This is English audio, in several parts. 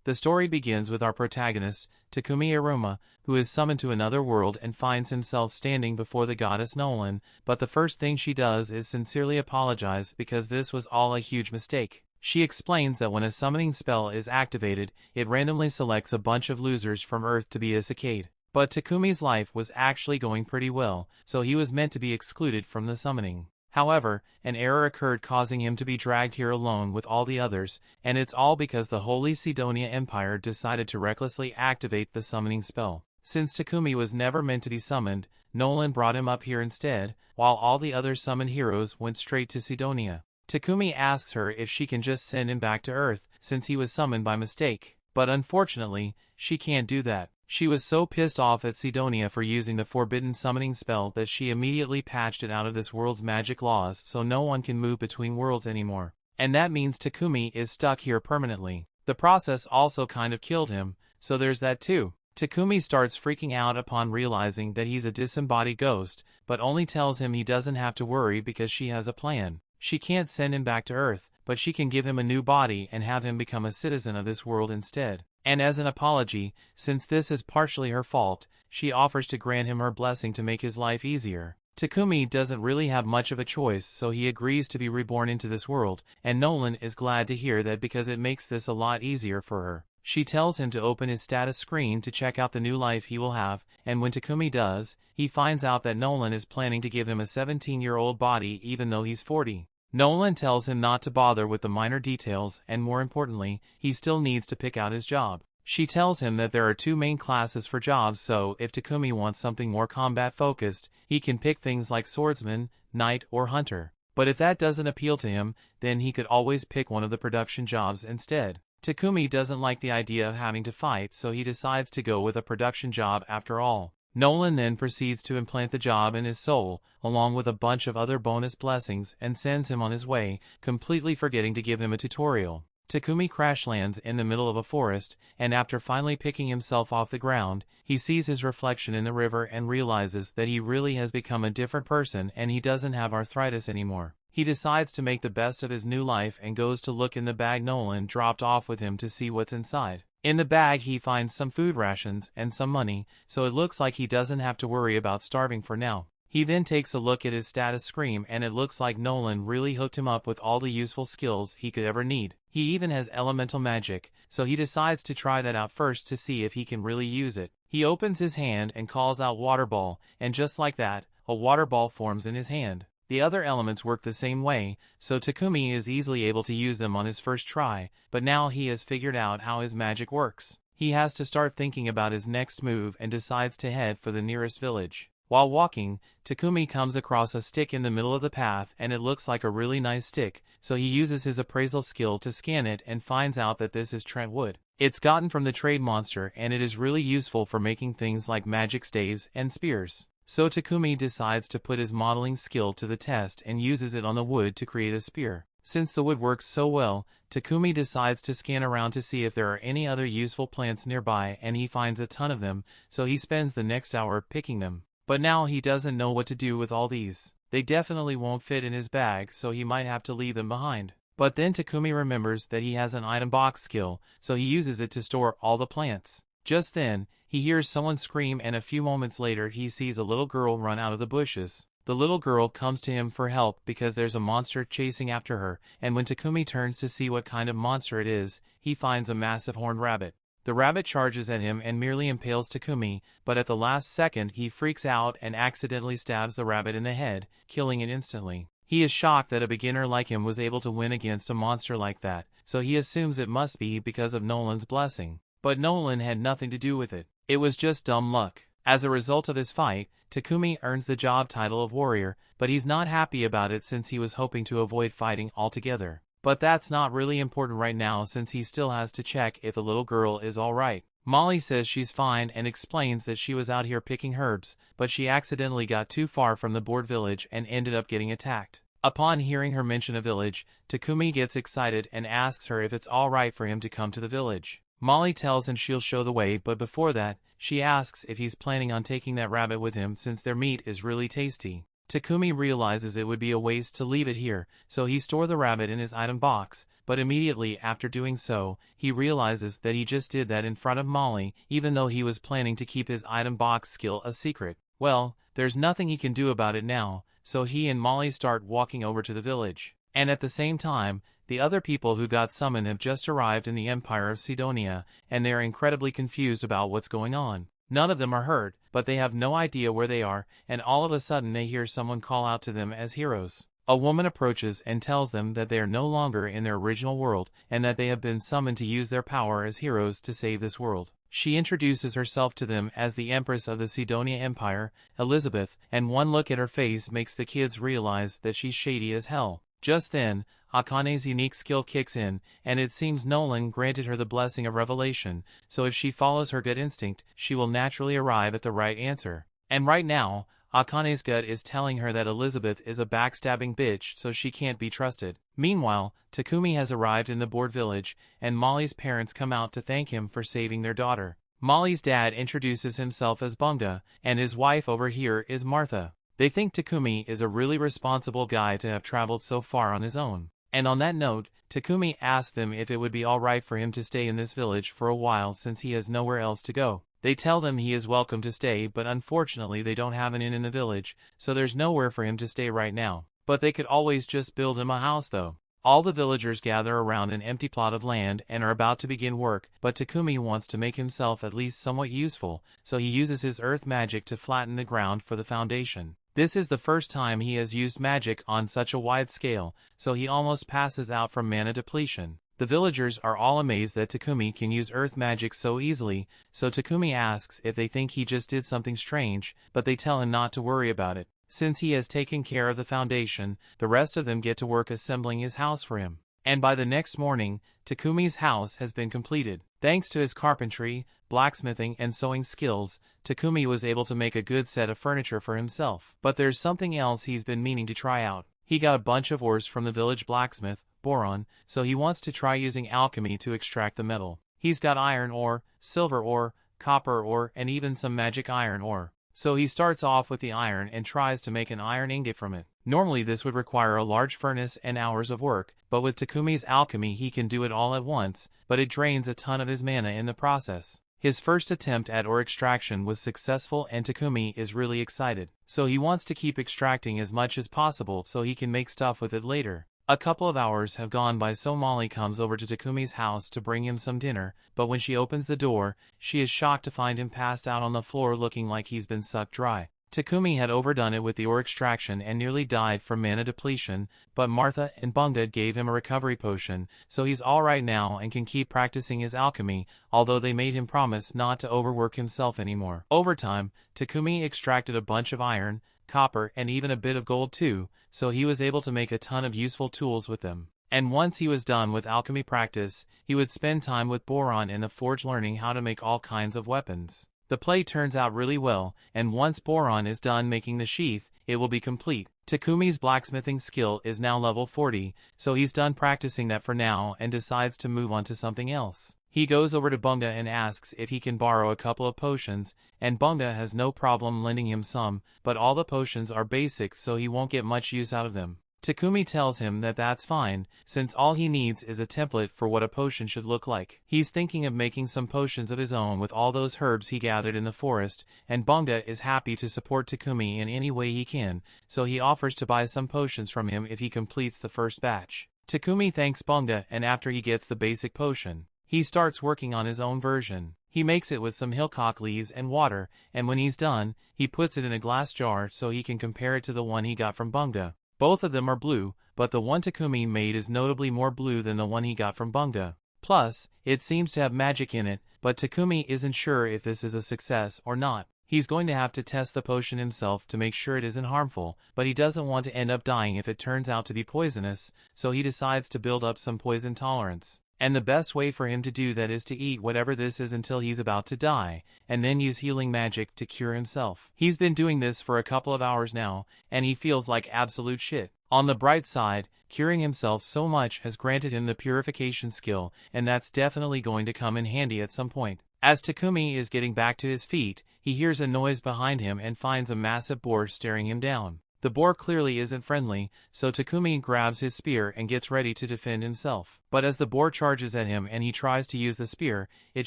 The story begins with our protagonist, Takumi Iruma, who is summoned to another world and finds himself standing before the goddess Nolan, but the first thing she does is sincerely apologize because this was all a huge mistake. She explains that when a summoning spell is activated, it randomly selects a bunch of losers from Earth to be Isekaid. But Takumi's life was actually going pretty well, so he was meant to be excluded from the summoning. However, an error occurred causing him to be dragged here alone with all the others, and it's all because the Holy Sidonia Empire decided to recklessly activate the summoning spell. Since Takumi was never meant to be summoned, Nolan brought him up here instead, while all the other summoned heroes went straight to Sidonia. Takumi asks her if she can just send him back to Earth, since he was summoned by mistake. But unfortunately, she can't do that. She was so pissed off at Sidonia for using the forbidden summoning spell that she immediately patched it out of this world's magic laws so no one can move between worlds anymore. And that means Takumi is stuck here permanently. The process also kind of killed him, so there's that too. Takumi starts freaking out upon realizing that he's a disembodied ghost, but only tells him he doesn't have to worry because she has a plan. She can't send him back to Earth, but she can give him a new body and have him become a citizen of this world instead. And as an apology, since this is partially her fault, she offers to grant him her blessing to make his life easier. Takumi doesn't really have much of a choice, so he agrees to be reborn into this world, and Nolan is glad to hear that because it makes this a lot easier for her. She tells him to open his status screen to check out the new life he will have, and when Takumi does, he finds out that Nolan is planning to give him a 17-year-old body even though he's 40. Nolan tells him not to bother with the minor details and more importantly, he still needs to pick out his job. She tells him that there are two main classes for jobs, so if Takumi wants something more combat focused, he can pick things like swordsman, knight or hunter. But if that doesn't appeal to him, then he could always pick one of the production jobs instead. Takumi doesn't like the idea of having to fight, so he decides to go with a production job after all. Nolan then proceeds to implant the job in his soul, along with a bunch of other bonus blessings, and sends him on his way, completely forgetting to give him a tutorial. Takumi crash lands in the middle of a forest, and after finally picking himself off the ground, he sees his reflection in the river and realizes that he really has become a different person and he doesn't have arthritis anymore. He decides to make the best of his new life and goes to look in the bag Nolan dropped off with him to see what's inside. In the bag he finds some food rations and some money, so it looks like he doesn't have to worry about starving for now. He then takes a look at his status screen and it looks like Nolan really hooked him up with all the useful skills he could ever need. He even has elemental magic, so he decides to try that out first to see if he can really use it. He opens his hand and calls out water ball, and just like that, a water ball forms in his hand. The other elements work the same way, so Takumi is easily able to use them on his first try, but now he has figured out how his magic works. He has to start thinking about his next move and decides to head for the nearest village. While walking, Takumi comes across a stick in the middle of the path and it looks like a really nice stick, so he uses his appraisal skill to scan it and finds out that this is Trent wood. It's gotten from the trade monster and it is really useful for making things like magic staves and spears. So Takumi decides to put his modeling skill to the test and uses it on the wood to create a spear. Since the wood works so well, Takumi decides to scan around to see if there are any other useful plants nearby and he finds a ton of them, so he spends the next hour picking them. But now he doesn't know what to do with all these. They definitely won't fit in his bag, so he might have to leave them behind. But then Takumi remembers that he has an item box skill, so he uses it to store all the plants. Just then, he hears someone scream and a few moments later he sees a little girl run out of the bushes. The little girl comes to him for help because there's a monster chasing after her, and when Takumi turns to see what kind of monster it is, he finds a massive horned rabbit. The rabbit charges at him and merely impales Takumi, but at the last second he freaks out and accidentally stabs the rabbit in the head, killing it instantly. He is shocked that a beginner like him was able to win against a monster like that, so he assumes it must be because of Nolan's blessing. But Nolan had nothing to do with it. It was just dumb luck. As a result of his fight, Takumi earns the job title of warrior, but he's not happy about it since he was hoping to avoid fighting altogether. But that's not really important right now since he still has to check if the little girl is alright. Molly says she's fine and explains that she was out here picking herbs, but she accidentally got too far from the board village and ended up getting attacked. Upon hearing her mention a village, Takumi gets excited and asks her if it's alright for him to come to the village. Molly tells him she'll show the way, but before that, she asks if he's planning on taking that rabbit with him since their meat is really tasty. Takumi realizes it would be a waste to leave it here, so he stores the rabbit in his item box, but immediately after doing so, he realizes that he just did that in front of Molly, even though he was planning to keep his item box skill a secret. Well, there's nothing he can do about it now, so he and Molly start walking over to the village. And at the same time, the other people who got summoned have just arrived in the Empire of Sidonia, and they are incredibly confused about what's going on. None of them are hurt, but they have no idea where they are, and all of a sudden they hear someone call out to them as heroes. A woman approaches and tells them that they are no longer in their original world, and that they have been summoned to use their power as heroes to save this world. She introduces herself to them as the Empress of the Sidonia Empire, Elizabeth, and one look at her face makes the kids realize that she's shady as hell. Just then, Akane's unique skill kicks in, and it seems Nolan granted her the blessing of revelation, so if she follows her gut instinct, she will naturally arrive at the right answer. And right now, Akane's gut is telling her that Elizabeth is a backstabbing bitch, so she can't be trusted. Meanwhile, Takumi has arrived in the board village, and Molly's parents come out to thank him for saving their daughter. Molly's dad introduces himself as Bunga, and his wife over here is Martha. They think Takumi is a really responsible guy to have traveled so far on his own. And on that note, Takumi asks them if it would be alright for him to stay in this village for a while since he has nowhere else to go. They tell them he is welcome to stay, but unfortunately they don't have an inn in the village, so there's nowhere for him to stay right now. But they could always just build him a house though. All the villagers gather around an empty plot of land and are about to begin work, but Takumi wants to make himself at least somewhat useful, so he uses his earth magic to flatten the ground for the foundation. This is the first time he has used magic on such a wide scale, so he almost passes out from mana depletion. The villagers are all amazed that Takumi can use earth magic so easily, so Takumi asks if they think he just did something strange, but they tell him not to worry about it. Since he has taken care of the foundation, the rest of them get to work assembling his house for him. And by the next morning, Takumi's house has been completed. Thanks to his carpentry, blacksmithing, and sewing skills, Takumi was able to make a good set of furniture for himself. But there's something else he's been meaning to try out. He got a bunch of ores from the village blacksmith, Boron, so he wants to try using alchemy to extract the metal. He's got iron ore, silver ore, copper ore, and even some magic iron ore. So he starts off with the iron and tries to make an iron ingot from it. Normally this would require a large furnace and hours of work, but with Takumi's alchemy he can do it all at once, but it drains a ton of his mana in the process. His first attempt at ore extraction was successful and Takumi is really excited. So he wants to keep extracting as much as possible so he can make stuff with it later. A couple of hours have gone by, so Molly comes over to Takumi's house to bring him some dinner, but when she opens the door, she is shocked to find him passed out on the floor looking like he's been sucked dry. Takumi had overdone it with the ore extraction and nearly died from mana depletion, but Martha and Bunga gave him a recovery potion, so he's alright now and can keep practicing his alchemy, although they made him promise not to overwork himself anymore. Over time, Takumi extracted a bunch of iron, copper, and even a bit of gold too, so he was able to make a ton of useful tools with them. And once he was done with alchemy practice, he would spend time with Boron in the forge learning how to make all kinds of weapons. The play turns out really well, and once Boron is done making the sheath, it will be complete. Takumi's blacksmithing skill is now level 40, so he's done practicing that for now and decides to move on to something else. He goes over to Bunga and asks if he can borrow a couple of potions, and Bunga has no problem lending him some, but all the potions are basic so he won't get much use out of them. Takumi tells him that that's fine, since all he needs is a template for what a potion should look like. He's thinking of making some potions of his own with all those herbs he gathered in the forest, and Bunga is happy to support Takumi in any way he can, so he offers to buy some potions from him if he completes the first batch. Takumi thanks Bunga, and after he gets the basic potion, he starts working on his own version. He makes it with some hillcock leaves and water, and when he's done, he puts it in a glass jar so he can compare it to the one he got from Bunga. Both of them are blue, but the one Takumi made is notably more blue than the one he got from Bunga. Plus, it seems to have magic in it, but Takumi isn't sure if this is a success or not. He's going to have to test the potion himself to make sure it isn't harmful, but he doesn't want to end up dying if it turns out to be poisonous, so he decides to build up some poison tolerance. And the best way for him to do that is to eat whatever this is until he's about to die, and then use healing magic to cure himself. He's been doing this for a couple of hours now, and he feels like absolute shit. On the bright side, curing himself so much has granted him the purification skill, and that's definitely going to come in handy at some point. As Takumi is getting back to his feet, he hears a noise behind him and finds a massive boar staring him down. The boar clearly isn't friendly, so Takumi grabs his spear and gets ready to defend himself. But as the boar charges at him and he tries to use the spear, it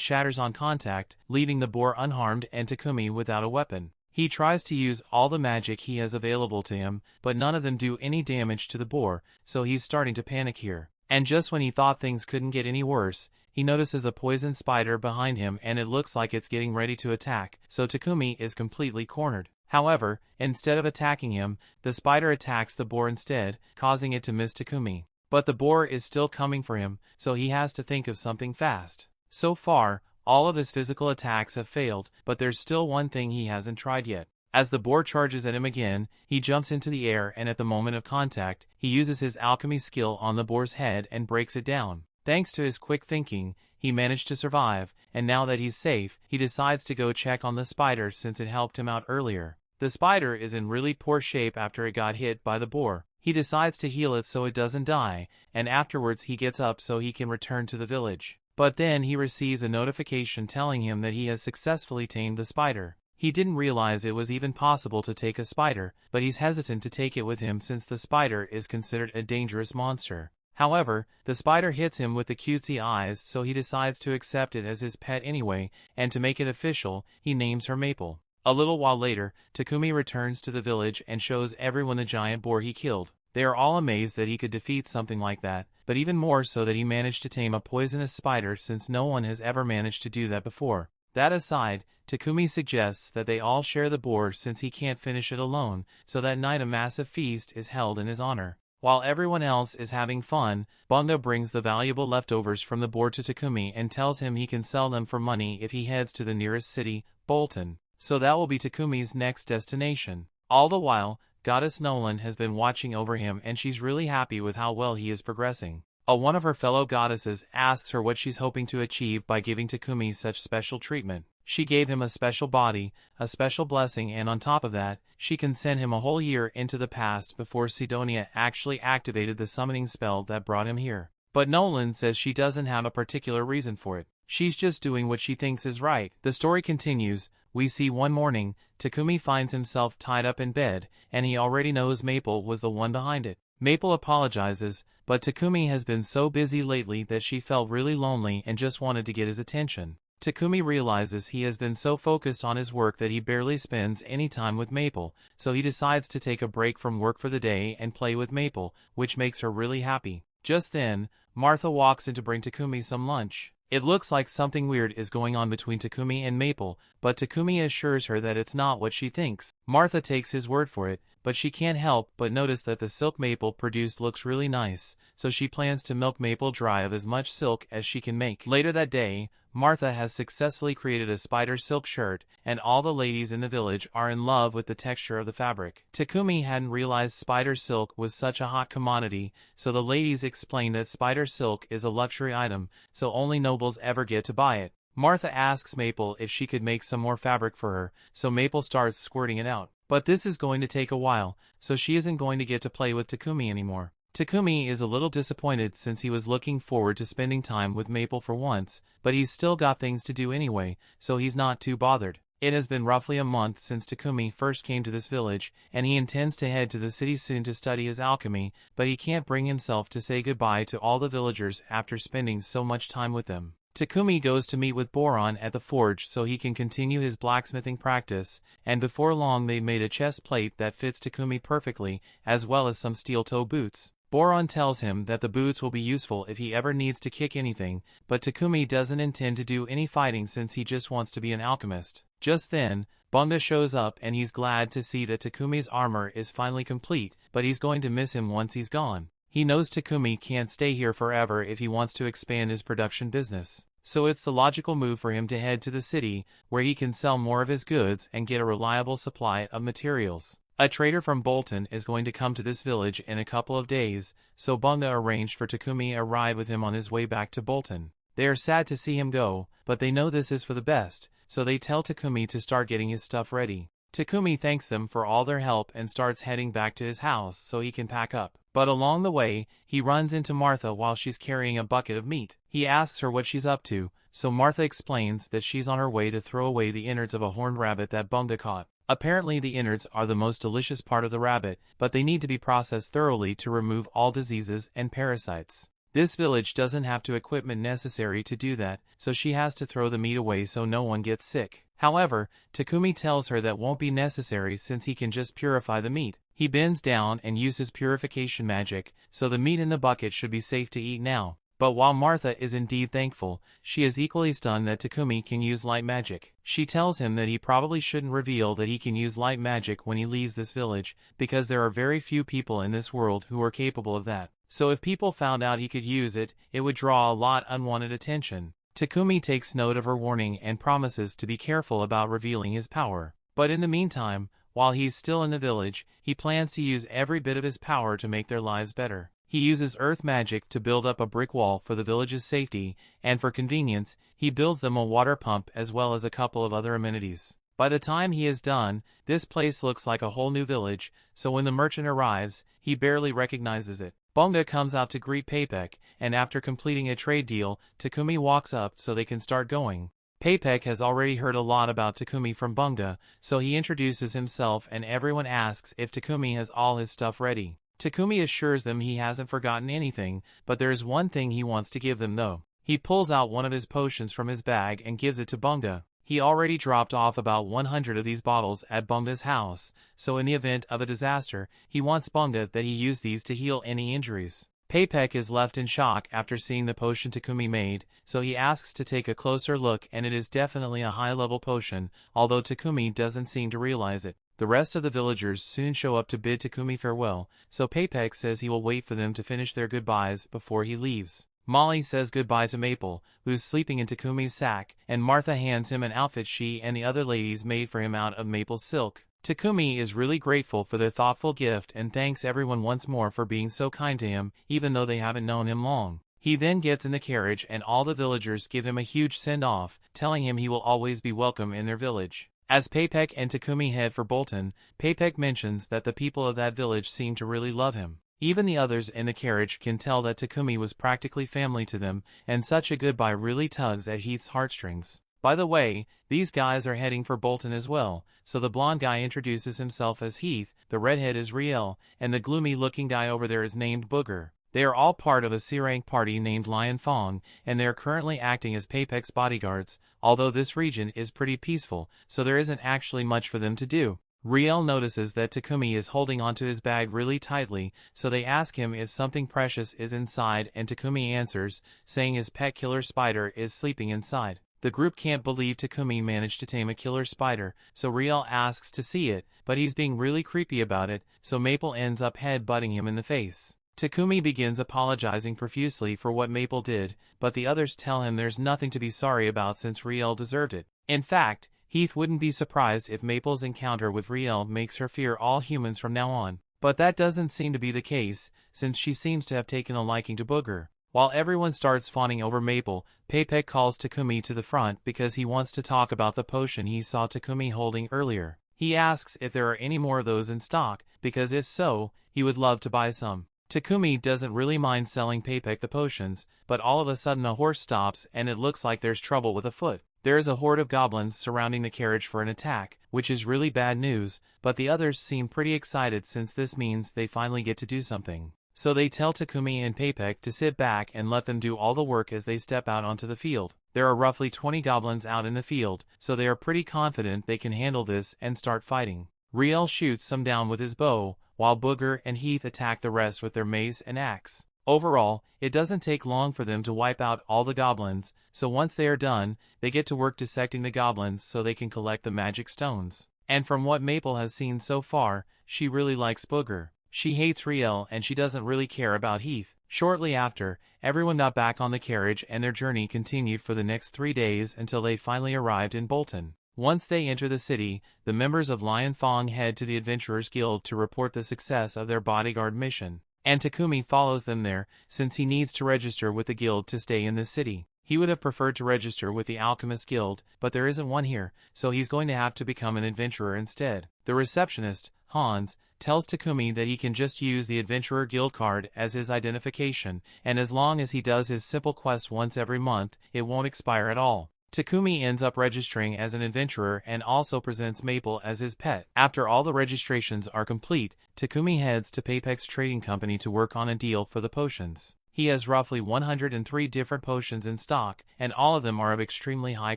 shatters on contact, leaving the boar unharmed and Takumi without a weapon. He tries to use all the magic he has available to him, but none of them do any damage to the boar, so he's starting to panic here. And just when he thought things couldn't get any worse, he notices a poison spider behind him and it looks like it's getting ready to attack, so Takumi is completely cornered. However, instead of attacking him, the spider attacks the boar instead, causing it to miss Takumi. But the boar is still coming for him, so he has to think of something fast. So far, all of his physical attacks have failed, but there's still one thing he hasn't tried yet. As the boar charges at him again, he jumps into the air and at the moment of contact, he uses his alchemy skill on the boar's head and breaks it down. Thanks to his quick thinking, he managed to survive, and now that he's safe, he decides to go check on the spider since it helped him out earlier. The spider is in really poor shape after it got hit by the boar. He decides to heal it so it doesn't die, and afterwards he gets up so he can return to the village. But then he receives a notification telling him that he has successfully tamed the spider. He didn't realize it was even possible to take a spider, but he's hesitant to take it with him since the spider is considered a dangerous monster. However, the spider hits him with the cutesy eyes, so he decides to accept it as his pet anyway, and to make it official, he names her Maple. A little while later, Takumi returns to the village and shows everyone the giant boar he killed. They are all amazed that he could defeat something like that, but even more so that he managed to tame a poisonous spider since no one has ever managed to do that before. That aside, Takumi suggests that they all share the boar since he can't finish it alone, so that night a massive feast is held in his honor. While everyone else is having fun, Bunga brings the valuable leftovers from the boar to Takumi and tells him he can sell them for money if he heads to the nearest city, Bolton. So that will be Takumi's next destination. All the while, Goddess Nolan has been watching over him and she's really happy with how well he is progressing. One of her fellow goddesses asks her what she's hoping to achieve by giving Takumi such special treatment. She gave him a special body, a special blessing, and on top of that, she can send him a whole year into the past before Sidonia actually activated the summoning spell that brought him here. But Nolan says she doesn't have a particular reason for it. She's just doing what she thinks is right. The story continues. We see one morning, Takumi finds himself tied up in bed, and he already knows Maple was the one behind it. Maple apologizes, but Takumi has been so busy lately that she felt really lonely and just wanted to get his attention. Takumi realizes he has been so focused on his work that he barely spends any time with Maple, so he decides to take a break from work for the day and play with Maple, which makes her really happy. Just then, Martha walks in to bring Takumi some lunch. It looks like something weird is going on between Takumi and Maple, but Takumi assures her that it's not what she thinks. Martha takes his word for it, but she can't help but notice that the silk Maple produced looks really nice, so she plans to milk Maple dry of as much silk as she can make. Later that day, Martha has successfully created a spider silk shirt, and all the ladies in the village are in love with the texture of the fabric. Takumi hadn't realized spider silk was such a hot commodity, so the ladies explain that spider silk is a luxury item, so only nobles ever get to buy it. Martha asks Maple if she could make some more fabric for her, so Maple starts squirting it out. But this is going to take a while, so she isn't going to get to play with Takumi anymore. Takumi is a little disappointed since he was looking forward to spending time with Maple for once, but he's still got things to do anyway, so he's not too bothered. It has been roughly a month since Takumi first came to this village, and he intends to head to the city soon to study his alchemy, but he can't bring himself to say goodbye to all the villagers after spending so much time with them. Takumi goes to meet with Boron at the forge so he can continue his blacksmithing practice, and before long they made a chest plate that fits Takumi perfectly, as well as some steel-toe boots. Boron tells him that the boots will be useful if he ever needs to kick anything, but Takumi doesn't intend to do any fighting since he just wants to be an alchemist. Just then, Bunga shows up and he's glad to see that Takumi's armor is finally complete, but he's going to miss him once he's gone. He knows Takumi can't stay here forever if he wants to expand his production business, so it's the logical move for him to head to the city, where he can sell more of his goods and get a reliable supply of materials. A trader from Bolton is going to come to this village in a couple of days, so Bunga arranged for Takumi a ride with him on his way back to Bolton. They are sad to see him go, but they know this is for the best, so they tell Takumi to start getting his stuff ready. Takumi thanks them for all their help and starts heading back to his house so he can pack up. But along the way, he runs into Martha while she's carrying a bucket of meat. He asks her what she's up to, so Martha explains that she's on her way to throw away the innards of a horned rabbit that Bunga caught. Apparently the innards are the most delicious part of the rabbit, but they need to be processed thoroughly to remove all diseases and parasites. This village doesn't have the equipment necessary to do that, so she has to throw the meat away so no one gets sick. However, Takumi tells her that won't be necessary since he can just purify the meat. He bends down and uses purification magic, so the meat in the bucket should be safe to eat now. But while Martha is indeed thankful, she is equally stunned that Takumi can use light magic. She tells him that he probably shouldn't reveal that he can use light magic when he leaves this village, because there are very few people in this world who are capable of that. So if people found out he could use it, it would draw a lot unwanted attention. Takumi takes note of her warning and promises to be careful about revealing his power. But in the meantime, while he's still in the village, he plans to use every bit of his power to make their lives better. He uses earth magic to build up a brick wall for the village's safety, and for convenience, he builds them a water pump as well as a couple of other amenities. By the time he is done, this place looks like a whole new village, so when the merchant arrives, he barely recognizes it. Bunga comes out to greet Paypek, and after completing a trade deal, Takumi walks up so they can start going. Paypek has already heard a lot about Takumi from Bunga, so he introduces himself and everyone asks if Takumi has all his stuff ready. Takumi assures them he hasn't forgotten anything, but there is one thing he wants to give them though. He pulls out one of his potions from his bag and gives it to Bunga. He already dropped off about 100 of these bottles at Bunga's house, so in the event of a disaster, he wants Bunga that he use these to heal any injuries. Paypek is left in shock after seeing the potion Takumi made, so he asks to take a closer look and it is definitely a high-level potion, although Takumi doesn't seem to realize it. The rest of the villagers soon show up to bid Takumi farewell, so Paypek says he will wait for them to finish their goodbyes before he leaves. Molly says goodbye to Maple, who's sleeping in Takumi's sack, and Martha hands him an outfit she and the other ladies made for him out of maple silk. Takumi is really grateful for their thoughtful gift and thanks everyone once more for being so kind to him, even though they haven't known him long. He then gets in the carriage and all the villagers give him a huge send-off, telling him he will always be welcome in their village. As Paypek and Takumi head for Bolton, Paypek mentions that the people of that village seem to really love him. Even the others in the carriage can tell that Takumi was practically family to them, and such a goodbye really tugs at Heath's heartstrings. By the way, these guys are heading for Bolton as well, so the blonde guy introduces himself as Heath, the redhead is Riel, and the gloomy-looking guy over there is named Booger. They are all part of a C-rank party named Lion Fong, and they are currently acting as Paypek's bodyguards, although this region is pretty peaceful, so there isn't actually much for them to do. Riel notices that Takumi is holding onto his bag really tightly, so they ask him if something precious is inside and Takumi answers, saying his pet killer spider is sleeping inside. The group can't believe Takumi managed to tame a killer spider, so Riel asks to see it, but he's being really creepy about it, so Maple ends up head-butting him in the face. Takumi begins apologizing profusely for what Maple did, but the others tell him there's nothing to be sorry about since Riel deserved it. In fact, Heath wouldn't be surprised if Maple's encounter with Riel makes her fear all humans from now on. But that doesn't seem to be the case, since she seems to have taken a liking to Booger. While everyone starts fawning over Maple, Paypek calls Takumi to the front because he wants to talk about the potion he saw Takumi holding earlier. He asks if there are any more of those in stock, because if so, he would love to buy some. Takumi doesn't really mind selling Paypek the potions, but all of a sudden a horse stops and it looks like there's trouble with a foot. There is a horde of goblins surrounding the carriage for an attack, which is really bad news, but the others seem pretty excited since this means they finally get to do something. So they tell Takumi and Paypek to sit back and let them do all the work as they step out onto the field. There are roughly 20 goblins out in the field, so they are pretty confident they can handle this and start fighting. Riel shoots some down with his bow, while Booger and Heath attack the rest with their mace and axe. Overall, it doesn't take long for them to wipe out all the goblins, so once they are done, they get to work dissecting the goblins so they can collect the magic stones. And from what Maple has seen so far, she really likes Booger. She hates Riel and she doesn't really care about Heath. Shortly after, everyone got back on the carriage and their journey continued for the next 3 days until they finally arrived in Bolton. Once they enter the city, the members of Lion Fong head to the Adventurers Guild to report the success of their bodyguard mission. And Takumi follows them there, since he needs to register with the guild to stay in the city. He would have preferred to register with the Alchemist Guild, but there isn't one here, so he's going to have to become an adventurer instead. The receptionist, Hans, tells Takumi that he can just use the Adventurer Guild card as his identification, and as long as he does his simple quest once every month, it won't expire at all. Takumi ends up registering as an adventurer and also presents Maple as his pet. After all the registrations are complete, Takumi heads to Paypek's trading company to work on a deal for the potions. He has roughly 103 different potions in stock, and all of them are of extremely high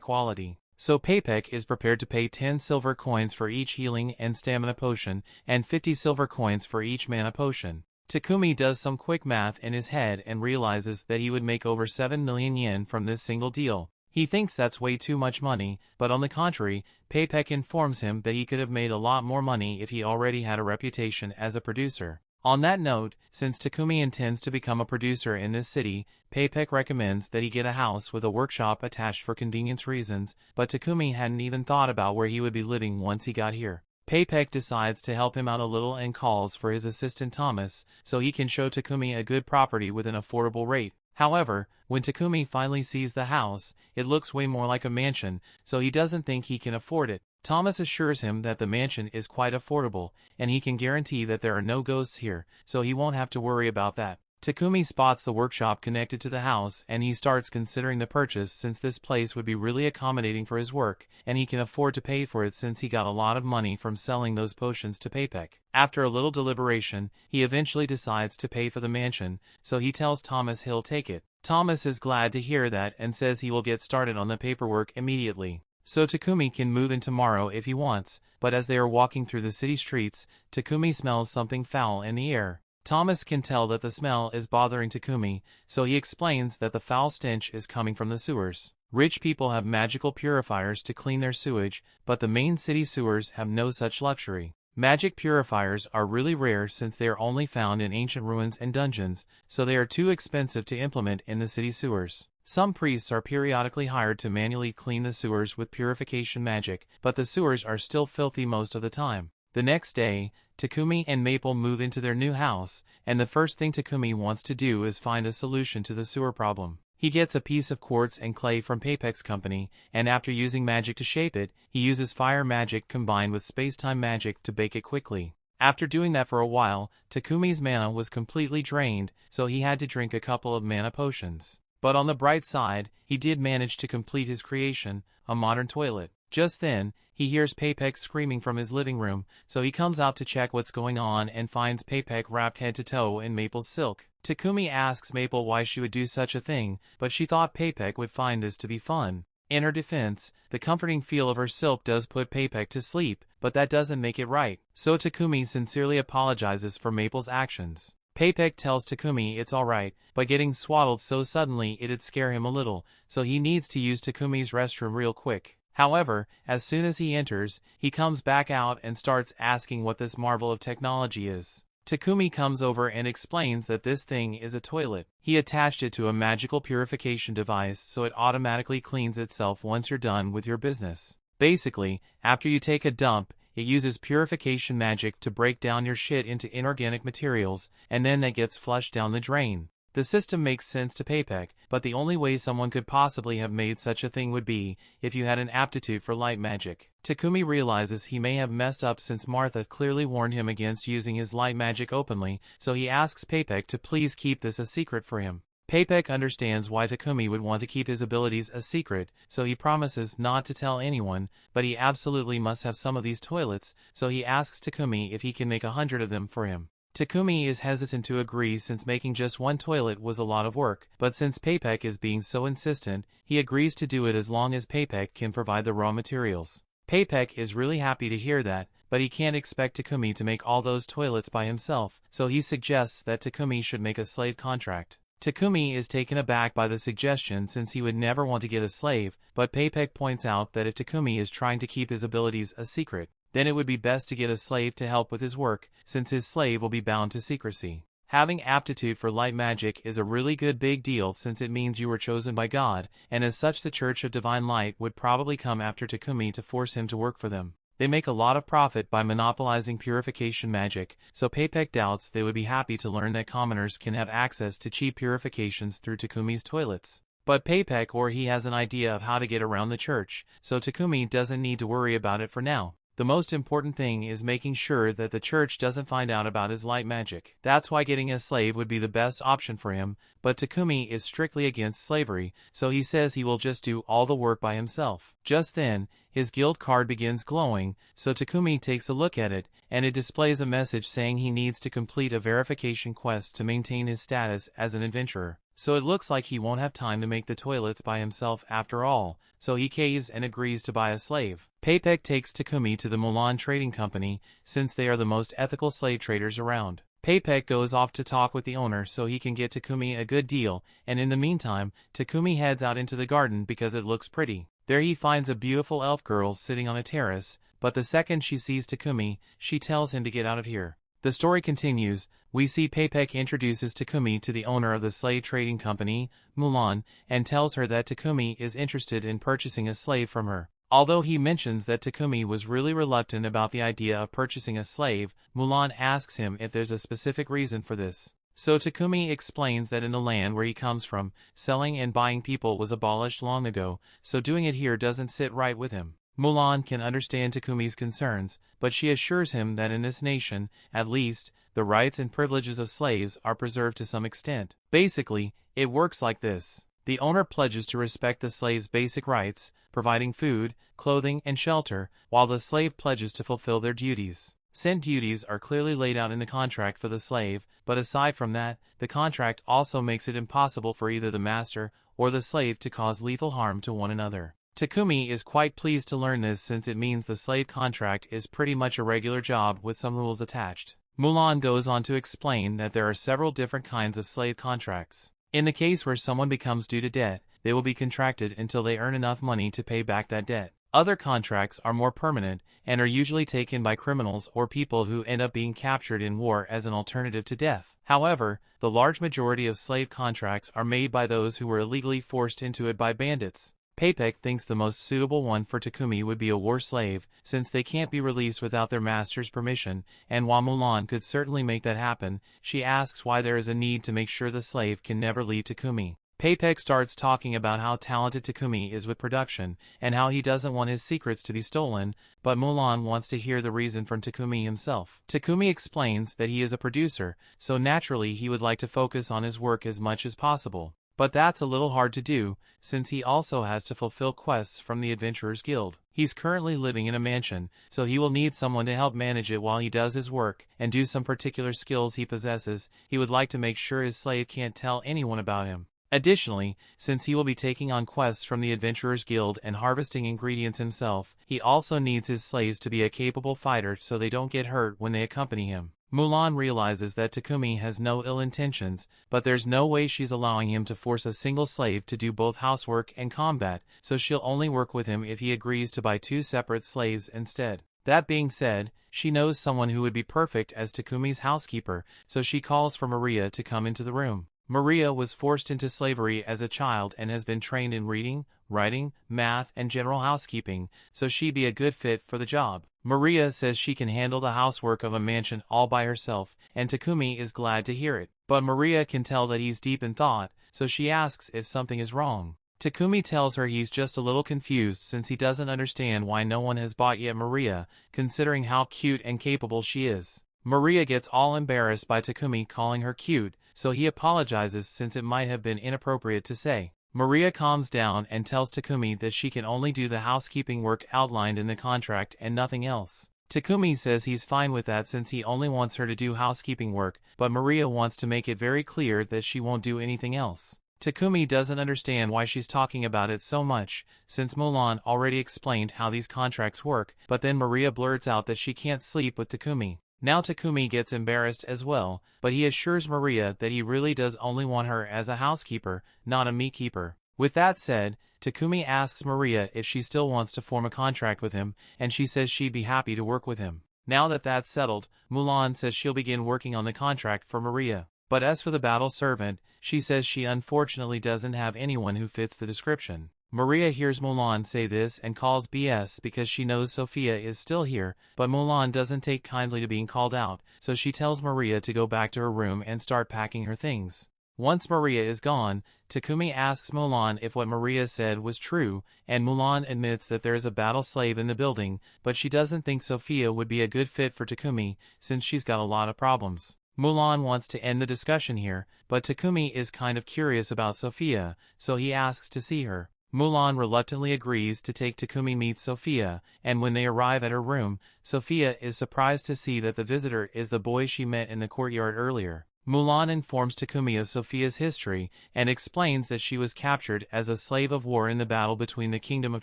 quality. So Paypek is prepared to pay 10 silver coins for each healing and stamina potion, and 50 silver coins for each mana potion. Takumi does some quick math in his head and realizes that he would make over 7 million yen from this single deal. He thinks that's way too much money, but on the contrary, Paypek informs him that he could have made a lot more money if he already had a reputation as a producer. On that note, since Takumi intends to become a producer in this city, Paypek recommends that he get a house with a workshop attached for convenience reasons, but Takumi hadn't even thought about where he would be living once he got here. Paypek decides to help him out a little and calls for his assistant Thomas, so he can show Takumi a good property with an affordable rate. However, when Takumi finally sees the house, it looks way more like a mansion, so he doesn't think he can afford it. Thomas assures him that the mansion is quite affordable, and he can guarantee that there are no ghosts here, so he won't have to worry about that. Takumi spots the workshop connected to the house and he starts considering the purchase since this place would be really accommodating for his work, and he can afford to pay for it since he got a lot of money from selling those potions to Paypek. After a little deliberation, he eventually decides to pay for the mansion, so he tells Thomas he'll take it. Thomas is glad to hear that and says he will get started on the paperwork immediately. So Takumi can move in tomorrow if he wants, but as they are walking through the city streets, Takumi smells something foul in the air. Thomas can tell that the smell is bothering Takumi, so he explains that the foul stench is coming from the sewers. Rich people have magical purifiers to clean their sewage, but the main city sewers have no such luxury. Magic purifiers are really rare since they are only found in ancient ruins and dungeons, so they are too expensive to implement in the city sewers. Some priests are periodically hired to manually clean the sewers with purification magic, but the sewers are still filthy most of the time. The next day, Takumi and Maple move into their new house, and the first thing Takumi wants to do is find a solution to the sewer problem. He gets a piece of quartz and clay from Paypek's company, and after using magic to shape it, he uses fire magic combined with space-time magic to bake it quickly. After doing that for a while, Takumi's mana was completely drained, so he had to drink a couple of mana potions. But on the bright side, he did manage to complete his creation, a modern toilet. Just then, he hears Paypek screaming from his living room, so he comes out to check what's going on and finds Paypek wrapped head to toe in Maple's silk. Takumi asks Maple why she would do such a thing, but she thought Paypek would find this to be fun. In her defense, the comforting feel of her silk does put Paypek to sleep, but that doesn't make it right. So Takumi sincerely apologizes for Maple's actions. Paypek tells Takumi it's alright, but getting swaddled so suddenly it'd scare him a little, so he needs to use Takumi's restroom real quick. However, as soon as he enters, he comes back out and starts asking what this marvel of technology is. Takumi comes over and explains that this thing is a toilet. He attached it to a magical purification device so it automatically cleans itself once you're done with your business. Basically, after you take a dump, it uses purification magic to break down your shit into inorganic materials, and then that gets flushed down the drain. The system makes sense to Paypek, but the only way someone could possibly have made such a thing would be if you had an aptitude for light magic. Takumi realizes he may have messed up since Martha clearly warned him against using his light magic openly, so he asks Paypek to please keep this a secret for him. Paypek understands why Takumi would want to keep his abilities a secret, so he promises not to tell anyone, but he absolutely must have some of these toilets, so he asks Takumi if he can make 100 of them for him. Takumi is hesitant to agree since making just one toilet was a lot of work, but since Paypek is being so insistent, he agrees to do it as long as Paypek can provide the raw materials. Paypek is really happy to hear that, but he can't expect Takumi to make all those toilets by himself, so he suggests that Takumi should make a slave contract. Takumi is taken aback by the suggestion since he would never want to get a slave, but Paypek points out that if Takumi is trying to keep his abilities a secret, then it would be best to get a slave to help with his work, since his slave will be bound to secrecy. Having aptitude for light magic is a really good big deal since it means you were chosen by God, and as such the Church of Divine Light would probably come after Takumi to force him to work for them. They make a lot of profit by monopolizing purification magic, so Paypek doubts they would be happy to learn that commoners can have access to cheap purifications through Takumi's toilets. But Paypek or he has an idea of how to get around the church, so Takumi doesn't need to worry about it for now. The most important thing is making sure that the church doesn't find out about his light magic. That's why getting a slave would be the best option for him, but Takumi is strictly against slavery, so he says he will just do all the work by himself. Just then, his guild card begins glowing, so Takumi takes a look at it, and it displays a message saying he needs to complete a verification quest to maintain his status as an adventurer. So it looks like he won't have time to make the toilets by himself after all, so he caves and agrees to buy a slave. Paypek takes Takumi to the Mulan Trading Company, since they are the most ethical slave traders around. Paypek goes off to talk with the owner so he can get Takumi a good deal, and in the meantime, Takumi heads out into the garden because it looks pretty. There he finds a beautiful elf girl sitting on a terrace, but the second she sees Takumi, she tells him to get out of here. The story continues. We see Paypek introduces Takumi to the owner of the slave trading company, Mulan, and tells her that Takumi is interested in purchasing a slave from her. Although he mentions that Takumi was really reluctant about the idea of purchasing a slave, Mulan asks him if there's a specific reason for this. So Takumi explains that in the land where he comes from, selling and buying people was abolished long ago, so doing it here doesn't sit right with him. Mulan can understand Takumi's concerns, but she assures him that in this nation, at least, the rights and privileges of slaves are preserved to some extent. Basically, it works like this. The owner pledges to respect the slave's basic rights, providing food, clothing, and shelter, while the slave pledges to fulfill their duties. Said duties are clearly laid out in the contract for the slave, but aside from that, the contract also makes it impossible for either the master or the slave to cause lethal harm to one another. Takumi is quite pleased to learn this since it means the slave contract is pretty much a regular job with some rules attached. Mulan goes on to explain that there are several different kinds of slave contracts. In the case where someone becomes due to debt, they will be contracted until they earn enough money to pay back that debt. Other contracts are more permanent and are usually taken by criminals or people who end up being captured in war as an alternative to death. However, the large majority of slave contracts are made by those who were illegally forced into it by bandits. Paypek thinks the most suitable one for Takumi would be a war slave, since they can't be released without their master's permission, and while Mulan could certainly make that happen, she asks why there is a need to make sure the slave can never leave Takumi. Paypek starts talking about how talented Takumi is with production, and how he doesn't want his secrets to be stolen, but Mulan wants to hear the reason from Takumi himself. Takumi explains that he is a producer, so naturally he would like to focus on his work as much as possible. But that's a little hard to do, since he also has to fulfill quests from the Adventurers Guild. He's currently living in a mansion, so he will need someone to help manage it while he does his work, and do some particular skills he possesses. He would like to make sure his slave can't tell anyone about him. Additionally, since he will be taking on quests from the Adventurers Guild and harvesting ingredients himself, he also needs his slaves to be a capable fighter so they don't get hurt when they accompany him. Mulan realizes that Takumi has no ill intentions, but there's no way she's allowing him to force a single slave to do both housework and combat, so she'll only work with him if he agrees to buy 2 separate slaves instead. That being said, she knows someone who would be perfect as Takumi's housekeeper, so she calls for Maria to come into the room. Maria was forced into slavery as a child and has been trained in reading, writing, math, and general housekeeping, so she'd be a good fit for the job. Maria says she can handle the housework of a mansion all by herself, and Takumi is glad to hear it. But Maria can tell that he's deep in thought, so she asks if something is wrong. Takumi tells her he's just a little confused since he doesn't understand why no one has bought yet Maria, considering how cute and capable she is. Maria gets all embarrassed by Takumi calling her cute, so he apologizes since it might have been inappropriate to say. Maria calms down and tells Takumi that she can only do the housekeeping work outlined in the contract and nothing else. Takumi says he's fine with that since he only wants her to do housekeeping work, but Maria wants to make it very clear that she won't do anything else. Takumi doesn't understand why she's talking about it so much, since Mulan already explained how these contracts work, but then Maria blurts out that she can't sleep with Takumi. Now Takumi gets embarrassed as well, but he assures Maria that he really does only want her as a housekeeper, not a meat keeper. With that said, Takumi asks Maria if she still wants to form a contract with him, and she says she'd be happy to work with him. Now that that's settled, Mulan says she'll begin working on the contract for Maria. But as for the battle servant, she says she unfortunately doesn't have anyone who fits the description. Maria hears Mulan say this and calls BS because she knows Sophia is still here, but Mulan doesn't take kindly to being called out, so she tells Maria to go back to her room and start packing her things. Once Maria is gone, Takumi asks Mulan if what Maria said was true, and Mulan admits that there is a battle slave in the building, but she doesn't think Sophia would be a good fit for Takumi, since she's got a lot of problems. Mulan wants to end the discussion here, but Takumi is kind of curious about Sophia, so he asks to see her. Mulan reluctantly agrees to take Takumi meet Sophia, and when they arrive at her room, Sophia is surprised to see that the visitor is the boy she met in the courtyard earlier. Mulan informs Takumi of Sophia's history, and explains that she was captured as a slave of war in the battle between the Kingdom of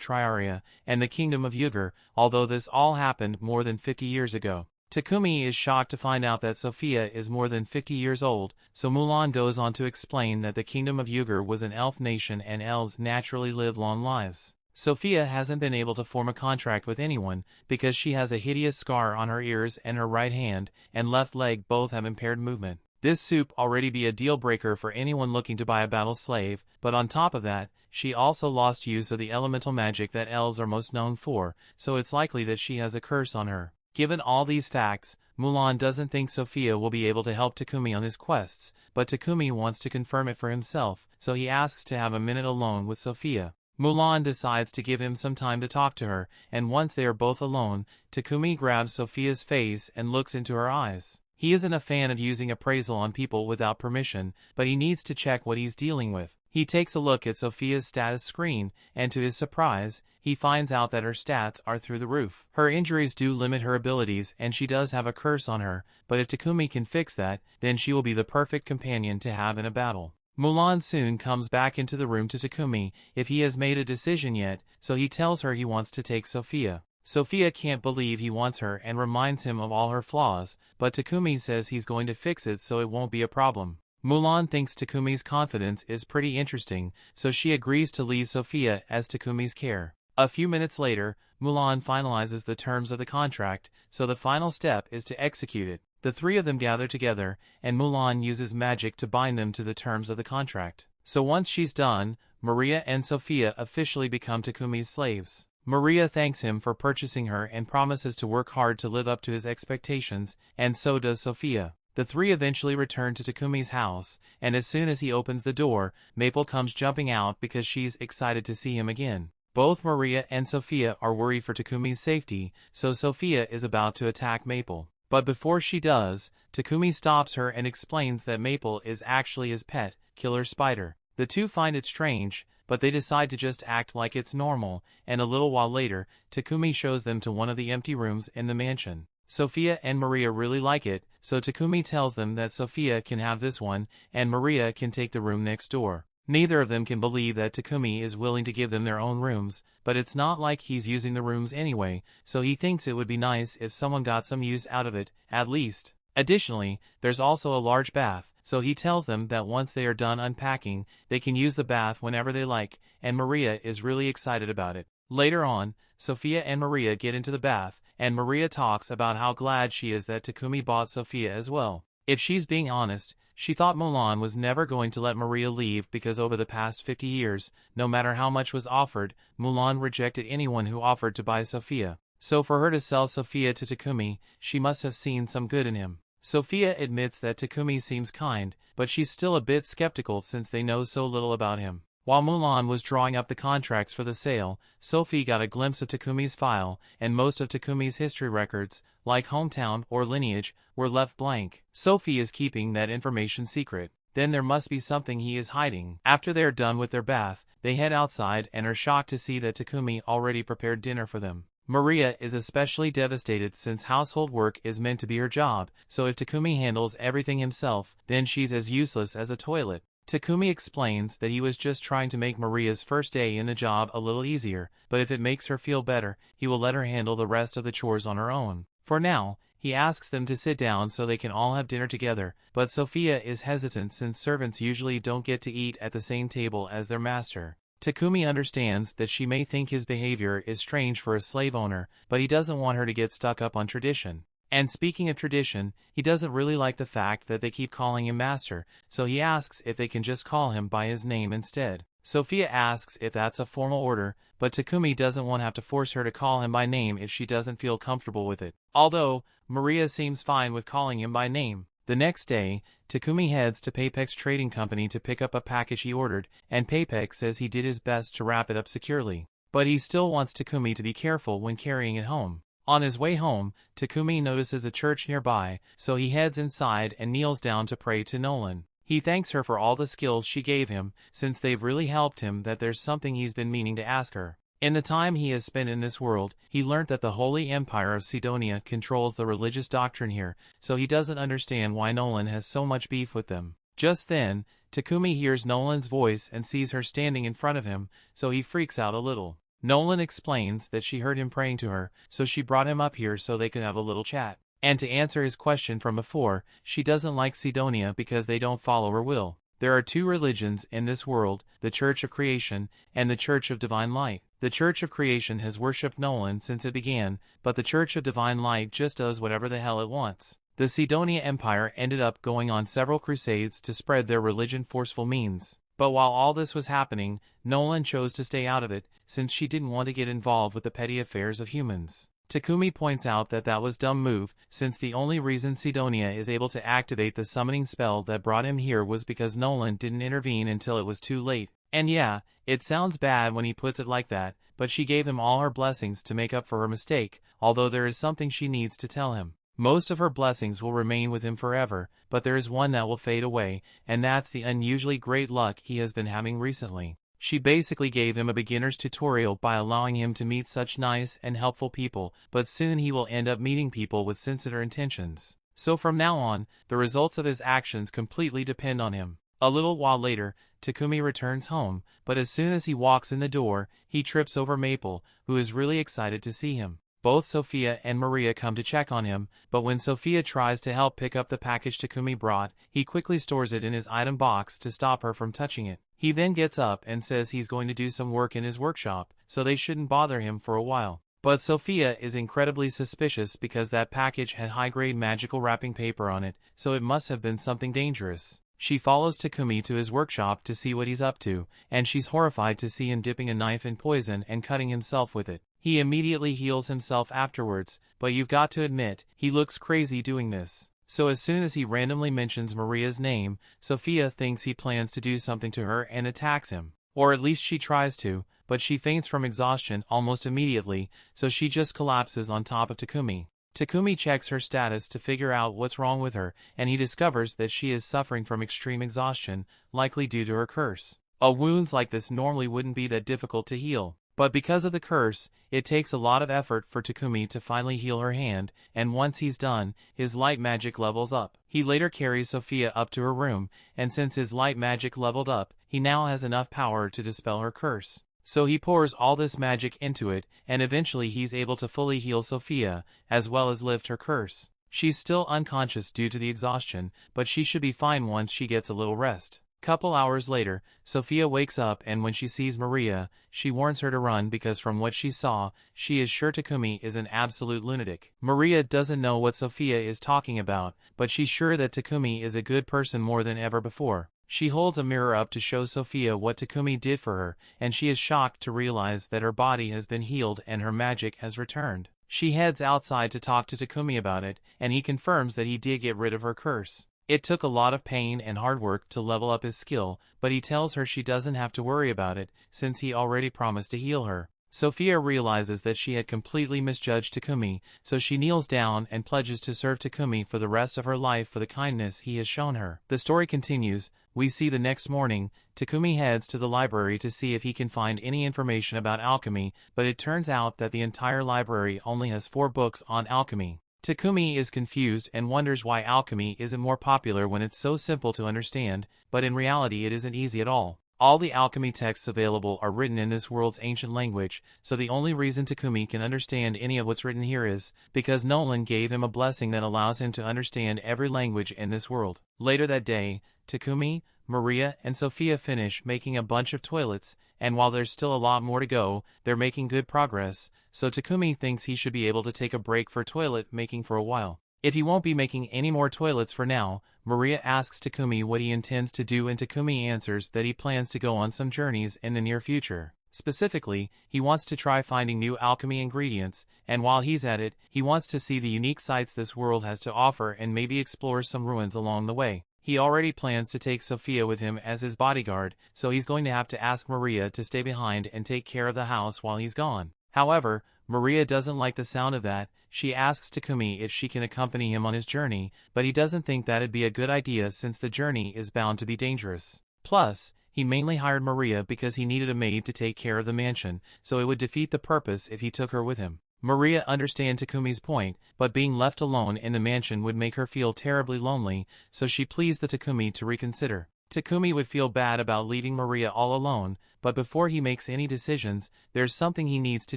Triaria and the Kingdom of Yugur, although this all happened more than 50 years ago. Takumi is shocked to find out that Sophia is more than 50 years old, so Mulan goes on to explain that the Kingdom of Yugur was an elf nation and elves naturally live long lives. Sophia hasn't been able to form a contract with anyone because she has a hideous scar on her ears and her right hand and left leg both have impaired movement. This soup already be a deal breaker for anyone looking to buy a battle slave, but on top of that, she also lost use of the elemental magic that elves are most known for, so it's likely that she has a curse on her. Given all these facts, Mulan doesn't think Sophia will be able to help Takumi on his quests, but Takumi wants to confirm it for himself, so he asks to have a minute alone with Sophia. Mulan decides to give him some time to talk to her, and once they are both alone, Takumi grabs Sophia's face and looks into her eyes. He isn't a fan of using appraisal on people without permission, but he needs to check what he's dealing with. He takes a look at Sophia's status screen, and to his surprise, he finds out that her stats are through the roof. Her injuries do limit her abilities and she does have a curse on her, but if Takumi can fix that, then she will be the perfect companion to have in a battle. Mulan soon comes back into the room to Takumi if he has made a decision yet, so he tells her he wants to take Sophia. Sophia can't believe he wants her and reminds him of all her flaws, but Takumi says he's going to fix it so it won't be a problem. Mulan thinks Takumi's confidence is pretty interesting, so she agrees to leave Sophia as Takumi's care. A few minutes later, Mulan finalizes the terms of the contract, so the final step is to execute it. The three of them gather together, and Mulan uses magic to bind them to the terms of the contract. So once she's done, Maria and Sophia officially become Takumi's slaves. Maria thanks him for purchasing her and promises to work hard to live up to his expectations, and so does Sophia. The three eventually return to Takumi's house, and as soon as he opens the door, Maple comes jumping out because she's excited to see him again. Both Maria and Sophia are worried for Takumi's safety, so Sophia is about to attack Maple. But before she does, Takumi stops her and explains that Maple is actually his pet, Killer Spider. The two find it strange, but they decide to just act like it's normal, and a little while later, Takumi shows them to one of the empty rooms in the mansion. Sophia and Maria really like it, so Takumi tells them that Sophia can have this one, and Maria can take the room next door. Neither of them can believe that Takumi is willing to give them their own rooms, but it's not like he's using the rooms anyway, so he thinks it would be nice if someone got some use out of it, at least. Additionally, there's also a large bath, so he tells them that once they are done unpacking, they can use the bath whenever they like, and Maria is really excited about it. Later on, Sophia and Maria get into the bath, and Maria talks about how glad she is that Takumi bought Sophia as well. If she's being honest, she thought Mulan was never going to let Maria leave because over the past 50 years, no matter how much was offered, Mulan rejected anyone who offered to buy Sophia. So for her to sell Sophia to Takumi, she must have seen some good in him. Sophia admits that Takumi seems kind, but she's still a bit skeptical since they know so little about him. While Mulan was drawing up the contracts for the sale, Sophie got a glimpse of Takumi's file, and most of Takumi's history records, like hometown or lineage, were left blank. Sophie is keeping that information secret. Then there must be something he is hiding. After they are done with their bath, they head outside and are shocked to see that Takumi already prepared dinner for them. Maria is especially devastated since household work is meant to be her job, so if Takumi handles everything himself, then she's as useless as a toilet. Takumi explains that he was just trying to make Maria's first day in the job a little easier, but if it makes her feel better, he will let her handle the rest of the chores on her own. For now, he asks them to sit down so they can all have dinner together, but Sophia is hesitant since servants usually don't get to eat at the same table as their master. Takumi understands that she may think his behavior is strange for a slave owner, but he doesn't want her to get stuck up on tradition. And speaking of tradition, he doesn't really like the fact that they keep calling him master, so he asks if they can just call him by his name instead. Sophia asks if that's a formal order, but Takumi doesn't want to have to force her to call him by name if she doesn't feel comfortable with it. Although, Maria seems fine with calling him by name. The next day, Takumi heads to Paypek's trading company to pick up a package he ordered, and Paypek says he did his best to wrap it up securely. But he still wants Takumi to be careful when carrying it home. On his way home, Takumi notices a church nearby, so he heads inside and kneels down to pray to Nolan. He thanks her for all the skills she gave him, since they've really helped him. That there's something he's been meaning to ask her. In the time he has spent in this world, he learnt that the Holy Empire of Sidonia controls the religious doctrine here, so he doesn't understand why Nolan has so much beef with them. Just then, Takumi hears Nolan's voice and sees her standing in front of him, so he freaks out a little. Nolan explains that she heard him praying to her, so she brought him up here so they could have a little chat. And to answer his question from before, she doesn't like Sidonia because they don't follow her will. There are two religions in this world, the Church of Creation and the Church of Divine Light. The Church of Creation has worshipped Nolan since it began, but the Church of Divine Light just does whatever the hell it wants. The Sidonia Empire ended up going on several crusades to spread their religion forceful means. But while all this was happening, Nolan chose to stay out of it, since she didn't want to get involved with the petty affairs of humans. Takumi points out that that was dumb move, since the only reason Sidonia is able to activate the summoning spell that brought him here was because Nolan didn't intervene until it was too late. And yeah, it sounds bad when he puts it like that, but she gave him all her blessings to make up for her mistake, although there is something she needs to tell him. Most of her blessings will remain with him forever, but there is one that will fade away, and that's the unusually great luck he has been having recently. She basically gave him a beginner's tutorial by allowing him to meet such nice and helpful people, but soon he will end up meeting people with sinister intentions. So from now on, the results of his actions completely depend on him. A little while later, Takumi returns home, but as soon as he walks in the door, he trips over Maple, who is really excited to see him. Both Sophia and Maria come to check on him, but when Sophia tries to help pick up the package Takumi brought, he quickly stores it in his item box to stop her from touching it. He then gets up and says he's going to do some work in his workshop, so they shouldn't bother him for a while. But Sophia is incredibly suspicious because that package had high-grade magical wrapping paper on it, so it must have been something dangerous. She follows Takumi to his workshop to see what he's up to, and she's horrified to see him dipping a knife in poison and cutting himself with it. He immediately heals himself afterwards, but you've got to admit, he looks crazy doing this. So as soon as he randomly mentions Maria's name, Sophia thinks he plans to do something to her and attacks him. Or at least she tries to, but she faints from exhaustion almost immediately, so she just collapses on top of Takumi. Takumi checks her status to figure out what's wrong with her, and he discovers that she is suffering from extreme exhaustion, likely due to her curse. Wounds like this normally wouldn't be that difficult to heal. But because of the curse, it takes a lot of effort for Takumi to finally heal her hand, and once he's done, his light magic levels up. He later carries Sophia up to her room, and since his light magic leveled up, he now has enough power to dispel her curse. So he pours all this magic into it, and eventually he's able to fully heal Sophia, as well as lift her curse. She's still unconscious due to the exhaustion, but she should be fine once she gets a little rest. Couple hours later, Sophia wakes up and when she sees Maria, she warns her to run because from what she saw, she is sure Takumi is an absolute lunatic. Maria doesn't know what Sophia is talking about, but she's sure that Takumi is a good person more than ever before. She holds a mirror up to show Sophia what Takumi did for her, and she is shocked to realize that her body has been healed and her magic has returned. She heads outside to talk to Takumi about it, and he confirms that he did get rid of her curse. It took a lot of pain and hard work to level up his skill, but he tells her she doesn't have to worry about it, since he already promised to heal her. Sophia realizes that she had completely misjudged Takumi, so she kneels down and pledges to serve Takumi for the rest of her life for the kindness he has shown her. The story continues. We see the next morning, Takumi heads to the library to see if he can find any information about alchemy, but it turns out that the entire library only has 4 books on alchemy. Takumi is confused and wonders why alchemy isn't more popular when it's so simple to understand, but in reality it isn't easy at all. All the alchemy texts available are written in this world's ancient language, so the only reason Takumi can understand any of what's written here is because Nolan gave him a blessing that allows him to understand every language in this world. Later that day, Takumi, Maria, and Sophia finish making a bunch of toilets, and while there's still a lot more to go, they're making good progress, so Takumi thinks he should be able to take a break for toilet making for a while. If he won't be making any more toilets for now, Maria asks Takumi what he intends to do and Takumi answers that he plans to go on some journeys in the near future. Specifically, he wants to try finding new alchemy ingredients, and while he's at it, he wants to see the unique sights this world has to offer and maybe explore some ruins along the way. He already plans to take Sophia with him as his bodyguard, so he's going to have to ask Maria to stay behind and take care of the house while he's gone. However, Maria doesn't like the sound of that. She asks Takumi if she can accompany him on his journey, but he doesn't think that'd be a good idea since the journey is bound to be dangerous. Plus, he mainly hired Maria because he needed a maid to take care of the mansion, so it would defeat the purpose if he took her with him. Maria understands Takumi's point, but being left alone in the mansion would make her feel terribly lonely, so she pleads the Takumi to reconsider. Takumi would feel bad about leaving Maria all alone, but before he makes any decisions, there's something he needs to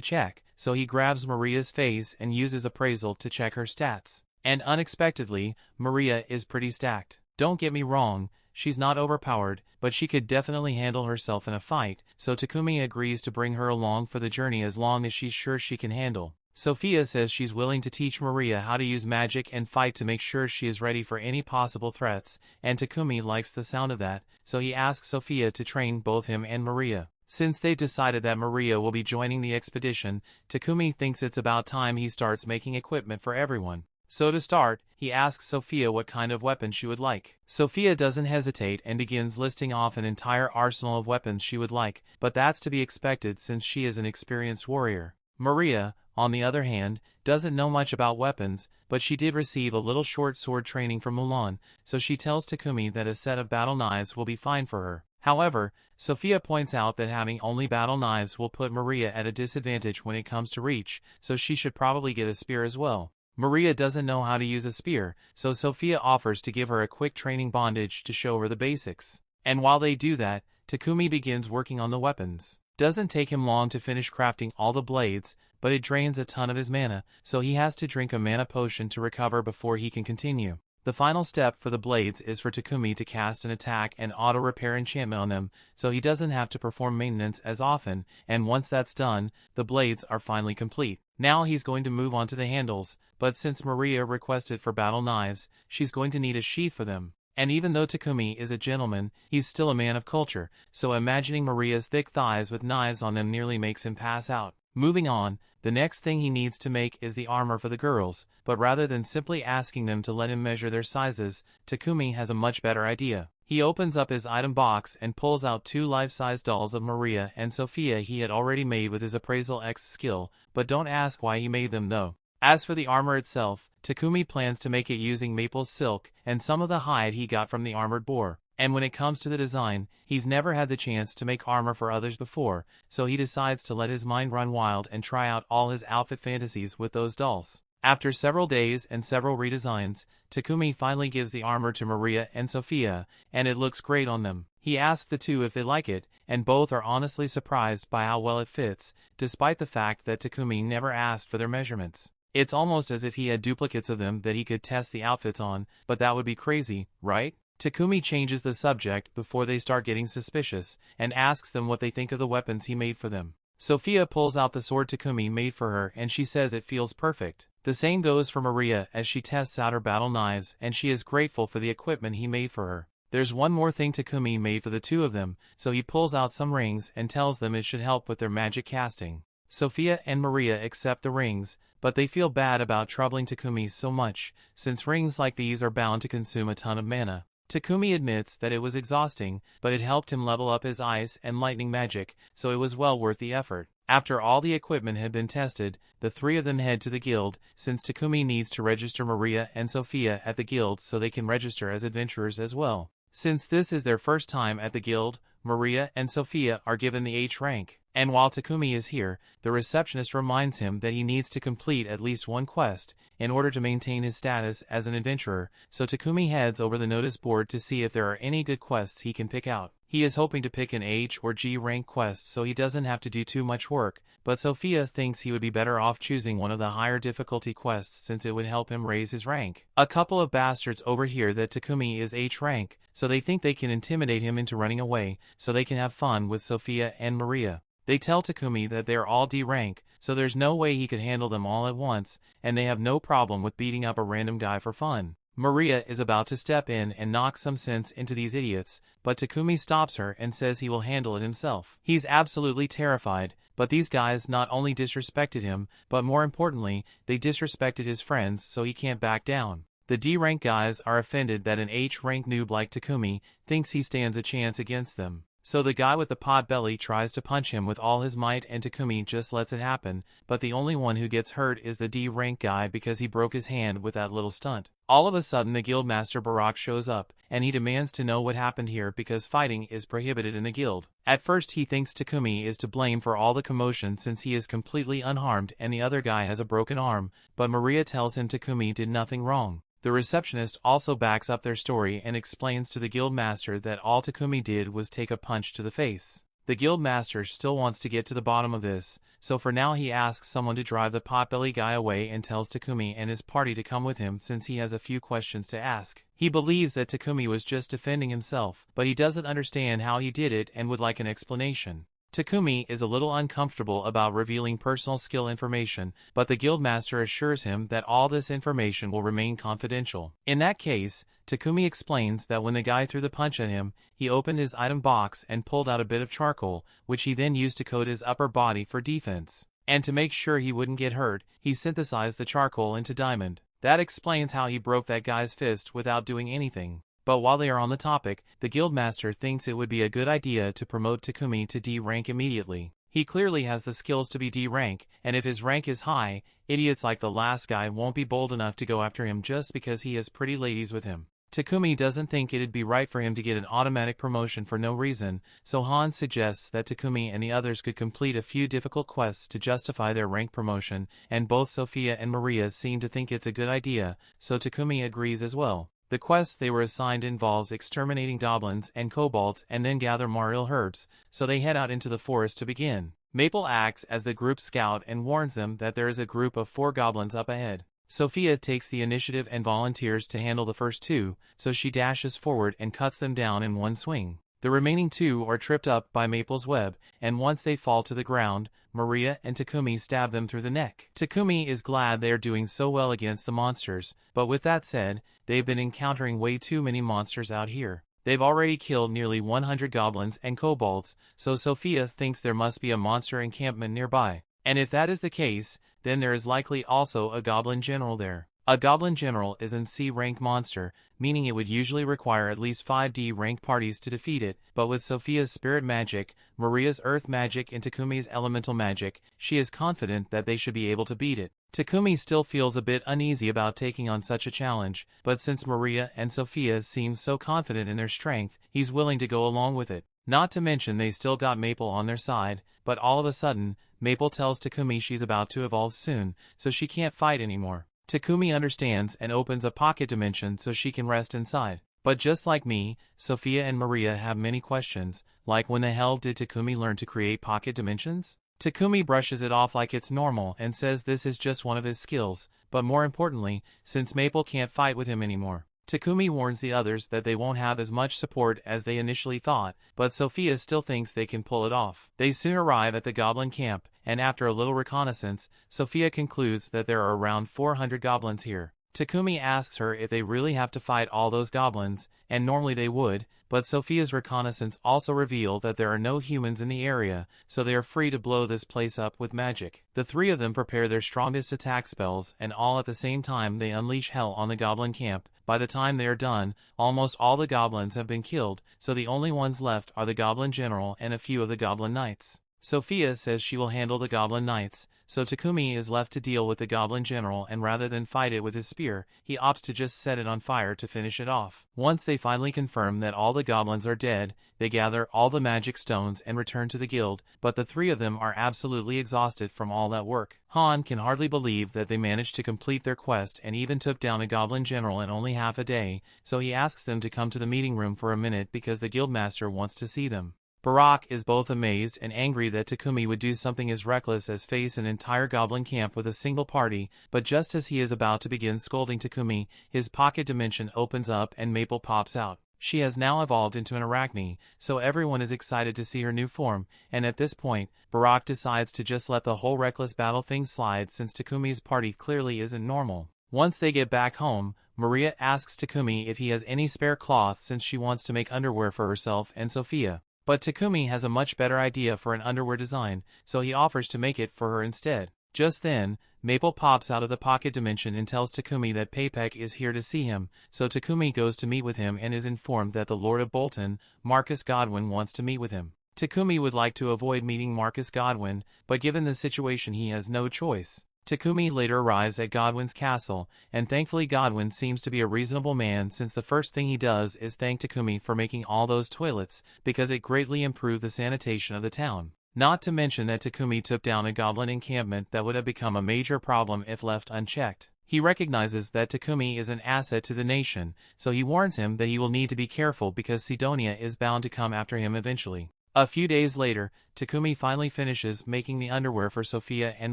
check, so he grabs Maria's face and uses appraisal to check her stats. And unexpectedly, Maria is pretty stacked. Don't get me wrong, she's not overpowered, but she could definitely handle herself in a fight, so Takumi agrees to bring her along for the journey as long as she's sure she can handle. Sophia says she's willing to teach Maria how to use magic and fight to make sure she is ready for any possible threats, and Takumi likes the sound of that, so he asks Sophia to train both him and Maria. Since they've decided that Maria will be joining the expedition, Takumi thinks it's about time he starts making equipment for everyone. So to start, he asks Sophia what kind of weapon she would like. Sophia doesn't hesitate and begins listing off an entire arsenal of weapons she would like, but that's to be expected since she is an experienced warrior. Maria, on the other hand, doesn't know much about weapons, but she did receive a little short sword training from Mulan, so she tells Takumi that a set of battle knives will be fine for her. However, Sophia points out that having only battle knives will put Maria at a disadvantage when it comes to reach, so she should probably get a spear as well. Maria doesn't know how to use a spear, so Sophia offers to give her a quick training bondage to show her the basics. And while they do that, Takumi begins working on the weapons. Doesn't take him long to finish crafting all the blades, but it drains a ton of his mana, so he has to drink a mana potion to recover before he can continue. The final step for the blades is for Takumi to cast an attack and auto-repair enchantment on them, so he doesn't have to perform maintenance as often, and once that's done, the blades are finally complete. Now he's going to move on to the handles, but since Maria requested for battle knives, she's going to need a sheath for them. And even though Takumi is a gentleman, he's still a man of culture, so imagining Maria's thick thighs with knives on them nearly makes him pass out. Moving on, the next thing he needs to make is the armor for the girls, but rather than simply asking them to let him measure their sizes, Takumi has a much better idea. He opens up his item box and pulls out 2 life-size dolls of Maria and Sophia he had already made with his Appraisal X skill, but don't ask why he made them though. As for the armor itself, Takumi plans to make it using maple silk and some of the hide he got from the armored boar. And when it comes to the design, he's never had the chance to make armor for others before, so he decides to let his mind run wild and try out all his outfit fantasies with those dolls. After several days and several redesigns, Takumi finally gives the armor to Maria and Sophia, and it looks great on them. He asks the two if they like it, and both are honestly surprised by how well it fits, despite the fact that Takumi never asked for their measurements. It's almost as if he had duplicates of them that he could test the outfits on, but that would be crazy, right? Takumi changes the subject before they start getting suspicious, and asks them what they think of the weapons he made for them. Sophia pulls out the sword Takumi made for her and she says it feels perfect. The same goes for Maria as she tests out her battle knives and she is grateful for the equipment he made for her. There's one more thing Takumi made for the two of them, so he pulls out some rings and tells them it should help with their magic casting. Sophia and Maria accept the rings, but they feel bad about troubling Takumi so much, since rings like these are bound to consume a ton of mana. Takumi admits that it was exhausting, but it helped him level up his ice and lightning magic, so it was well worth the effort. After all the equipment had been tested, the three of them head to the guild, since Takumi needs to register Maria and Sophia at the guild so they can register as adventurers as well. Since this is their first time at the guild, Maria and Sophia are given the H rank. And while Takumi is here, the receptionist reminds him that he needs to complete at least one quest in order to maintain his status as an adventurer, so Takumi heads over the notice board to see if there are any good quests he can pick out. He is hoping to pick an H or G rank quest so he doesn't have to do too much work, but Sophia thinks he would be better off choosing one of the higher difficulty quests since it would help him raise his rank. A couple of bastards overhear that Takumi is H rank, so they think they can intimidate him into running away so they can have fun with Sophia and Maria. They tell Takumi that they are all D rank, so there's no way he could handle them all at once, and they have no problem with beating up a random guy for fun. Maria is about to step in and knock some sense into these idiots, but Takumi stops her and says he will handle it himself. He's absolutely terrified, but these guys not only disrespected him, but more importantly, they disrespected his friends, so he can't back down. The D-rank guys are offended that an H-rank noob like Takumi thinks he stands a chance against them. So the guy with the pot belly tries to punch him with all his might and Takumi just lets it happen, but the only one who gets hurt is the D-rank guy because he broke his hand with that little stunt. All of a sudden the guildmaster Barak shows up, and he demands to know what happened here because fighting is prohibited in the guild. At first he thinks Takumi is to blame for all the commotion since he is completely unharmed and the other guy has a broken arm, but Maria tells him Takumi did nothing wrong. The receptionist also backs up their story and explains to the guildmaster that all Takumi did was take a punch to the face. The guildmaster still wants to get to the bottom of this, so for now he asks someone to drive the potbelly guy away and tells Takumi and his party to come with him since he has a few questions to ask. He believes that Takumi was just defending himself, but he doesn't understand how he did it and would like an explanation. Takumi is a little uncomfortable about revealing personal skill information, but the guildmaster assures him that all this information will remain confidential. In that case, Takumi explains that when the guy threw the punch at him, he opened his item box and pulled out a bit of charcoal, which he then used to coat his upper body for defense. And to make sure he wouldn't get hurt, he synthesized the charcoal into diamond. That explains how he broke that guy's fist without doing anything. But while they are on the topic, the guildmaster thinks it would be a good idea to promote Takumi to D rank immediately. He clearly has the skills to be D rank, and if his rank is high, idiots like the last guy won't be bold enough to go after him just because he has pretty ladies with him. Takumi doesn't think it'd be right for him to get an automatic promotion for no reason, so Han suggests that Takumi and the others could complete a few difficult quests to justify their rank promotion, and both Sophia and Maria seem to think it's a good idea, so Takumi agrees as well. The quest they were assigned involves exterminating goblins and kobolds and then gather Mariel herbs, so they head out into the forest to begin. Maple acts as the group scout and warns them that there is a group of 4 goblins up ahead. Sophia takes the initiative and volunteers to handle the first 2, so she dashes forward and cuts them down in one swing. The remaining 2 are tripped up by Maple's web, and once they fall to the ground, Maria and Takumi stab them through the neck. Takumi is glad they are doing so well against the monsters, but with that said, they've been encountering way too many monsters out here. They've already killed nearly 100 goblins and kobolds, so Sophia thinks there must be a monster encampment nearby. And if that is the case, then there is likely also a goblin general there. A goblin general is an C-rank monster, meaning it would usually require at least 5 D-rank parties to defeat it, but with Sophia's spirit magic, Maria's earth magic and Takumi's elemental magic, she is confident that they should be able to beat it. Takumi still feels a bit uneasy about taking on such a challenge, but since Maria and Sophia seem so confident in their strength, he's willing to go along with it. Not to mention they still got Maple on their side, but all of a sudden, Maple tells Takumi she's about to evolve soon, so she can't fight anymore. Takumi understands and opens a pocket dimension so she can rest inside. But just like me, Sophia and Maria have many questions, like when the hell did Takumi learn to create pocket dimensions? Takumi brushes it off like it's normal and says this is just one of his skills, but more importantly, since Maple can't fight with him anymore. Takumi warns the others that they won't have as much support as they initially thought, but Sophia still thinks they can pull it off. They soon arrive at the goblin camp, and after a little reconnaissance, Sophia concludes that there are around 400 goblins here. Takumi asks her if they really have to fight all those goblins, and normally they would, but Sophia's reconnaissance also revealed that there are no humans in the area, so they are free to blow this place up with magic. The 3 of them prepare their strongest attack spells, and all at the same time they unleash hell on the goblin camp. By the time they are done, almost all the goblins have been killed, so the only ones left are the goblin general and a few of the goblin knights. Sophia says she will handle the goblin knights, so Takumi is left to deal with the goblin general, and rather than fight it with his spear, he opts to just set it on fire to finish it off. Once they finally confirm that all the goblins are dead, they gather all the magic stones and return to the guild, but the 3 of them are absolutely exhausted from all that work. Han can hardly believe that they managed to complete their quest and even took down a goblin general in only half a day, so he asks them to come to the meeting room for a minute because the guildmaster wants to see them. Barak is both amazed and angry that Takumi would do something as reckless as face an entire goblin camp with a single party, but just as he is about to begin scolding Takumi, his pocket dimension opens up and Maple pops out. She has now evolved into an arachne, so everyone is excited to see her new form, and at this point, Barak decides to just let the whole reckless battle thing slide since Takumi's party clearly isn't normal. Once they get back home, Maria asks Takumi if he has any spare cloth since she wants to make underwear for herself and Sophia. But Takumi has a much better idea for an underwear design, so he offers to make it for her instead. Just then, Maple pops out of the pocket dimension and tells Takumi that Papek is here to see him, so Takumi goes to meet with him and is informed that the Lord of Bolton, Marcus Godwin, wants to meet with him. Takumi would like to avoid meeting Marcus Godwin, but given the situation he has no choice. Takumi later arrives at Godwin's castle, and thankfully Godwin seems to be a reasonable man since the first thing he does is thank Takumi for making all those toilets, because it greatly improved the sanitation of the town. Not to mention that Takumi took down a goblin encampment that would have become a major problem if left unchecked. He recognizes that Takumi is an asset to the nation, so he warns him that he will need to be careful because Sidonia is bound to come after him eventually. A few days later, Takumi finally finishes making the underwear for Sophia and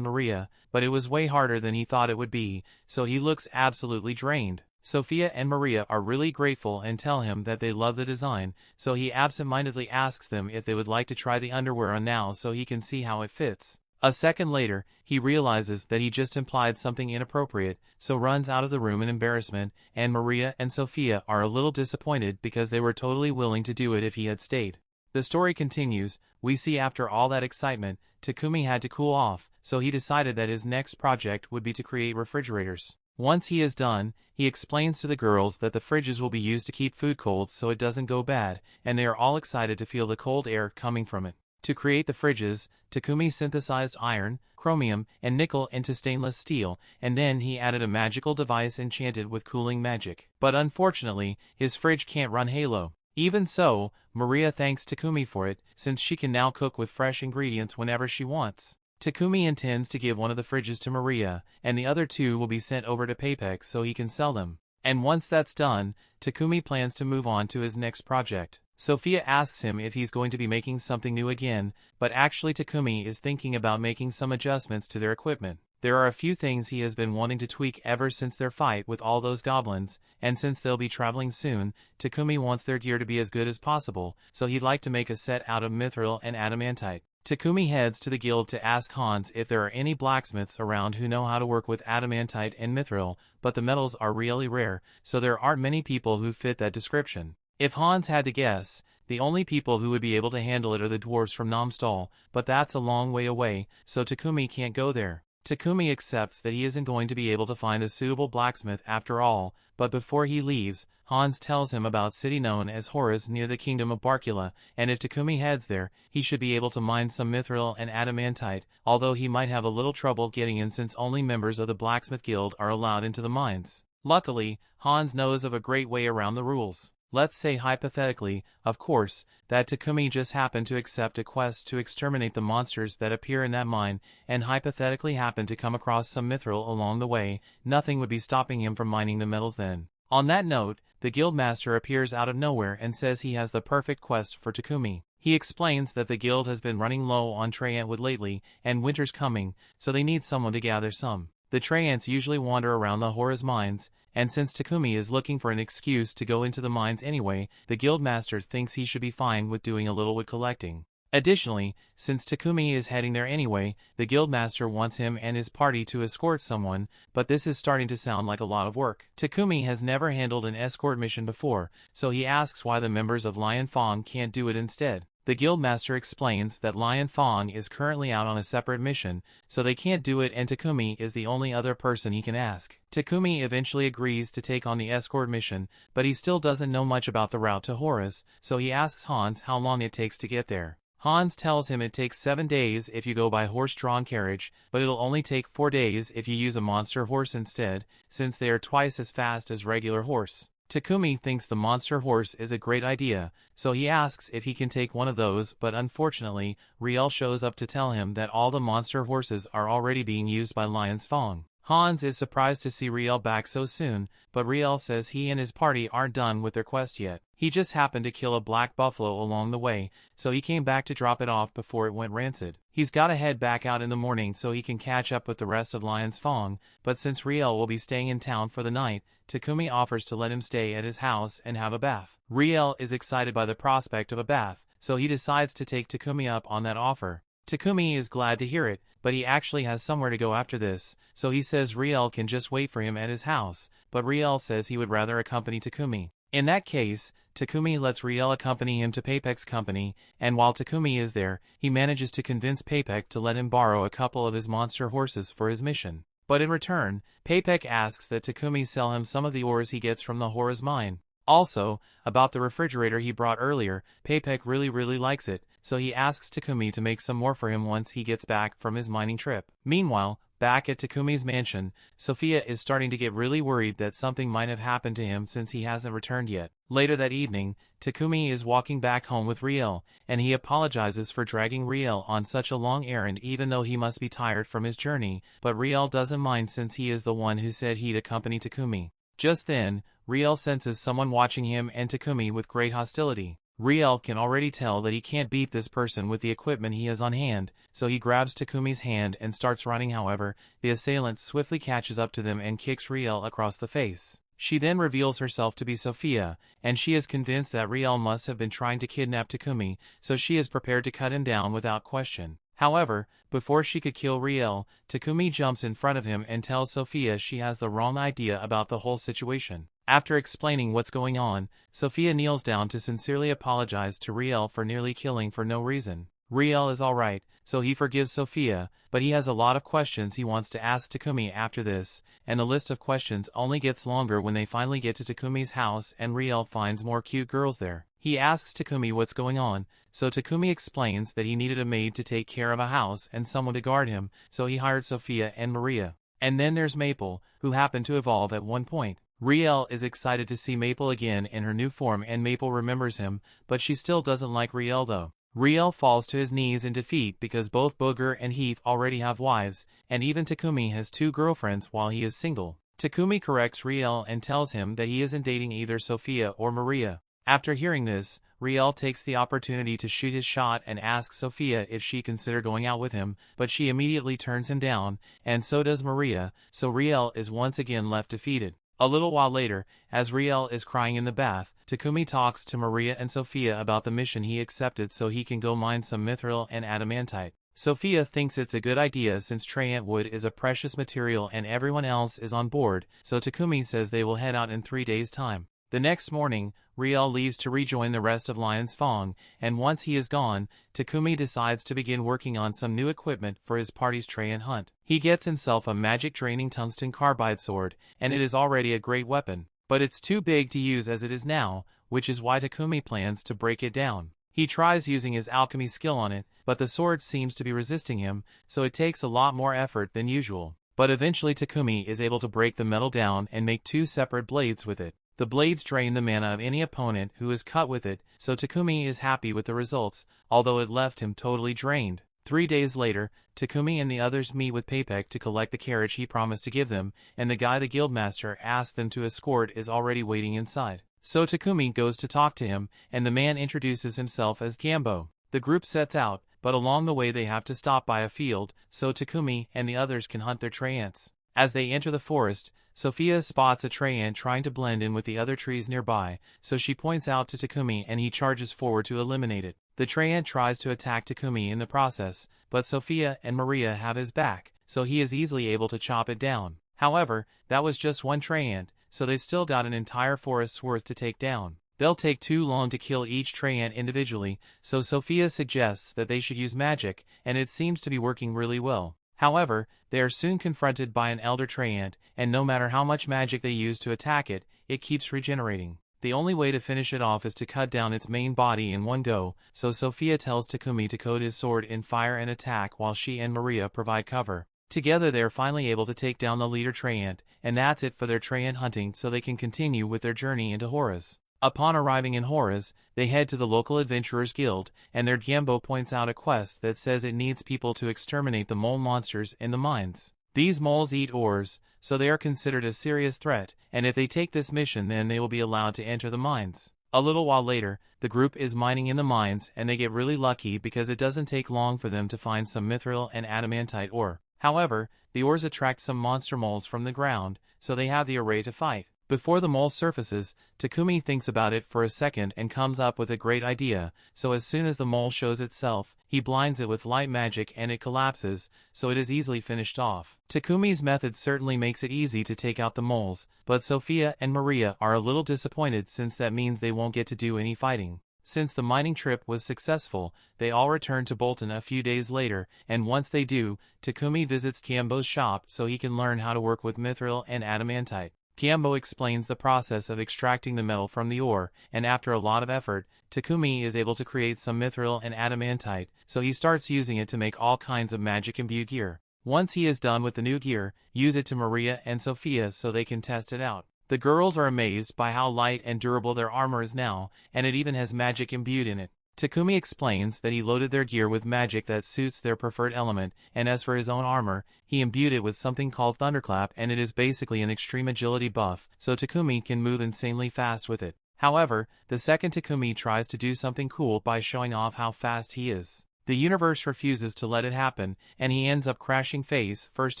Maria, but it was way harder than he thought it would be, so he looks absolutely drained. Sophia and Maria are really grateful and tell him that they love the design, so he absent-mindedly asks them if they would like to try the underwear on now so he can see how it fits. A second later, he realizes that he just implied something inappropriate, so runs out of the room in embarrassment, and Maria and Sophia are a little disappointed because they were totally willing to do it if he had stayed. The story continues. We see after all that excitement, Takumi had to cool off, so he decided that his next project would be to create refrigerators. Once he is done, he explains to the girls that the fridges will be used to keep food cold so it doesn't go bad, and they are all excited to feel the cold air coming from it. To create the fridges, Takumi synthesized iron, chromium, and nickel into stainless steel, and then he added a magical device enchanted with cooling magic. But unfortunately, his fridge can't run Halo. Even so, Maria thanks Takumi for it, since she can now cook with fresh ingredients whenever she wants. Takumi intends to give one of the fridges to Maria, and the other two will be sent over to Papek so he can sell them. And once that's done, Takumi plans to move on to his next project. Sophia asks him if he's going to be making something new again, but actually Takumi is thinking about making some adjustments to their equipment. There are a few things he has been wanting to tweak ever since their fight with all those goblins, and since they'll be traveling soon, Takumi wants their gear to be as good as possible, so he'd like to make a set out of mithril and adamantite. Takumi heads to the guild to ask Hans if there are any blacksmiths around who know how to work with adamantite and mithril, but the metals are really rare, so there aren't many people who fit that description. If Hans had to guess, the only people who would be able to handle it are the dwarves from Namstal, but that's a long way away, so Takumi can't go there. Takumi accepts that he isn't going to be able to find a suitable blacksmith after all, but before he leaves, Hans tells him about a city known as Horus near the kingdom of Barkula, and if Takumi heads there, he should be able to mine some mithril and adamantite, although he might have a little trouble getting in since only members of the blacksmith guild are allowed into the mines. Luckily, Hans knows of a great way around the rules. Let's say hypothetically, of course, that Takumi just happened to accept a quest to exterminate the monsters that appear in that mine, and hypothetically happened to come across some mithril along the way, nothing would be stopping him from mining the metals then. On that note, the guildmaster appears out of nowhere and says he has the perfect quest for Takumi. He explains that the guild has been running low on tree wood lately, and winter's coming, so they need someone to gather some. The tree ants usually wander around the Horus mines, and since Takumi is looking for an excuse to go into the mines anyway, the guildmaster thinks he should be fine with doing a little wood collecting. Additionally, since Takumi is heading there anyway, the guildmaster wants him and his party to escort someone, but this is starting to sound like a lot of work. Takumi has never handled an escort mission before, so he asks why the members of Lion Fong can't do it instead. The guildmaster explains that Lion Fong is currently out on a separate mission, so they can't do it, and Takumi is the only other person he can ask. Takumi eventually agrees to take on the escort mission, but he still doesn't know much about the route to Horus, so he asks Hans how long it takes to get there. Hans tells him it takes 7 days if you go by horse-drawn carriage, but it'll only take 4 days if you use a monster horse instead, since they are twice as fast as regular horse. Takumi thinks the monster horse is a great idea, so he asks if he can take one of those, but unfortunately, Riel shows up to tell him that all the monster horses are already being used by Lion's Fong. Hans is surprised to see Riel back so soon, but Riel says he and his party aren't done with their quest yet. He just happened to kill a black buffalo along the way, so he came back to drop it off before it went rancid. He's gotta head back out in the morning so he can catch up with the rest of Lion's Fong, but since Riel will be staying in town for the night, Takumi offers to let him stay at his house and have a bath. Riel is excited by the prospect of a bath, so he decides to take Takumi up on that offer. Takumi is glad to hear it, but he actually has somewhere to go after this, so he says Riel can just wait for him at his house, but Riel says he would rather accompany Takumi. In that case, Takumi lets Riel accompany him to Papek's company, and while Takumi is there, he manages to convince Papek to let him borrow a couple of his monster horses for his mission. But in return, Papek asks that Takumi sell him some of the ores he gets from the Hora's mine. Also, about the refrigerator he brought earlier, Papek really likes it, so he asks Takumi to make some more for him once he gets back from his mining trip. Meanwhile, back at Takumi's mansion, Sophia is starting to get really worried that something might have happened to him since he hasn't returned yet. Later that evening, Takumi is walking back home with Riel, and he apologizes for dragging Riel on such a long errand even though he must be tired from his journey, but Riel doesn't mind since he is the one who said he'd accompany Takumi. Just then, Riel senses someone watching him and Takumi with great hostility. Riel can already tell that he can't beat this person with the equipment he has on hand, so he grabs Takumi's hand and starts running. However, the assailant swiftly catches up to them and kicks Riel across the face. She then reveals herself to be Sophia, and she is convinced that Riel must have been trying to kidnap Takumi, so she is prepared to cut him down without question. However, before she could kill Riel, Takumi jumps in front of him and tells Sophia she has the wrong idea about the whole situation. After explaining what's going on, Sophia kneels down to sincerely apologize to Riel for nearly killing for no reason. Riel is alright, so he forgives Sophia, but he has a lot of questions he wants to ask Takumi after this, and the list of questions only gets longer when they finally get to Takumi's house and Riel finds more cute girls there. He asks Takumi what's going on, so Takumi explains that he needed a maid to take care of a house and someone to guard him, so he hired Sophia and Maria. And then there's Maple, who happened to evolve at one point. Riel is excited to see Maple again in her new form and Maple remembers him, but she still doesn't like Riel though. Riel falls to his knees in defeat because both Booger and Heath already have wives, and even Takumi has 2 girlfriends while he is single. Takumi corrects Riel and tells him that he isn't dating either Sophia or Maria. After hearing this, Riel takes the opportunity to shoot his shot and asks Sophia if she considered going out with him, but she immediately turns him down, and so does Maria, so Riel is once again left defeated. A little while later, as Riel is crying in the bath, Takumi talks to Maria and Sophia about the mission he accepted so he can go mine some mithril and adamantite. Sophia thinks it's a good idea since Traiant wood is a precious material and everyone else is on board, so Takumi says they will head out in 3 days' time. The next morning, Riel leaves to rejoin the rest of Lion's Fong, and once he is gone, Takumi decides to begin working on some new equipment for his party's Traiant hunt. He gets himself a magic-draining tungsten carbide sword, and it is already a great weapon, but it's too big to use as it is now, which is why Takumi plans to break it down. He tries using his alchemy skill on it, but the sword seems to be resisting him, so it takes a lot more effort than usual. But eventually Takumi is able to break the metal down and make 2 separate blades with it. The blades drain the mana of any opponent who is cut with it, so Takumi is happy with the results, although it left him totally drained. 3 days later, Takumi and the others meet with Papek to collect the carriage he promised to give them, and the guy the guildmaster asked them to escort is already waiting inside. So Takumi goes to talk to him, and the man introduces himself as Gambo. The group sets out, but along the way they have to stop by a field, so Takumi and the others can hunt their Traiants. As they enter the forest, Sophia spots a Traiant trying to blend in with the other trees nearby, so she points out to Takumi and he charges forward to eliminate it. The Traiant tries to attack Takumi in the process, but Sophia and Maria have his back, so he is easily able to chop it down. However, that was just one Traiant, so they've still got an entire forest's worth to take down. They'll take too long to kill each Traiant individually, so Sophia suggests that they should use magic, and it seems to be working really well. However, they are soon confronted by an elder Traiant, and no matter how much magic they use to attack it, it keeps regenerating. The only way to finish it off is to cut down its main body in one go, so Sophia tells Takumi to coat his sword in fire and attack while she and Maria provide cover. Together they are finally able to take down the leader Traiant, and that's it for their Traiant hunting so they can continue with their journey into Horus. Upon arriving in Horus, they head to the local adventurers guild, and their Gambo points out a quest that says it needs people to exterminate the mole monsters in the mines. These moles eat ores, so they are considered a serious threat, and if they take this mission then they will be allowed to enter the mines. A little while later, the group is mining in the mines and they get really lucky because it doesn't take long for them to find some mithril and adamantite ore. However, the ores attract some monster moles from the ground, so they have the array to fight. Before the mole surfaces, Takumi thinks about it for a second and comes up with a great idea, so as soon as the mole shows itself, he blinds it with light magic and it collapses, so it is easily finished off. Takumi's method certainly makes it easy to take out the moles, but Sophia and Maria are a little disappointed since that means they won't get to do any fighting. Since the mining trip was successful, they all return to Bolton a few days later, and once they do, Takumi visits Kiembo's shop so he can learn how to work with mithril and adamantite. Kiembo explains the process of extracting the metal from the ore, and after a lot of effort, Takumi is able to create some mithril and adamantite, so he starts using it to make all kinds of magic-imbued gear. Once he is done with the new gear, use it to Maria and Sophia so they can test it out. The girls are amazed by how light and durable their armor is now, and it even has magic imbued in it. Takumi explains that he loaded their gear with magic that suits their preferred element, and as for his own armor, he imbued it with something called Thunderclap, and it is basically an extreme agility buff, so Takumi can move insanely fast with it. However, the second Takumi tries to do something cool by showing off how fast he is, the universe refuses to let it happen, and he ends up crashing face first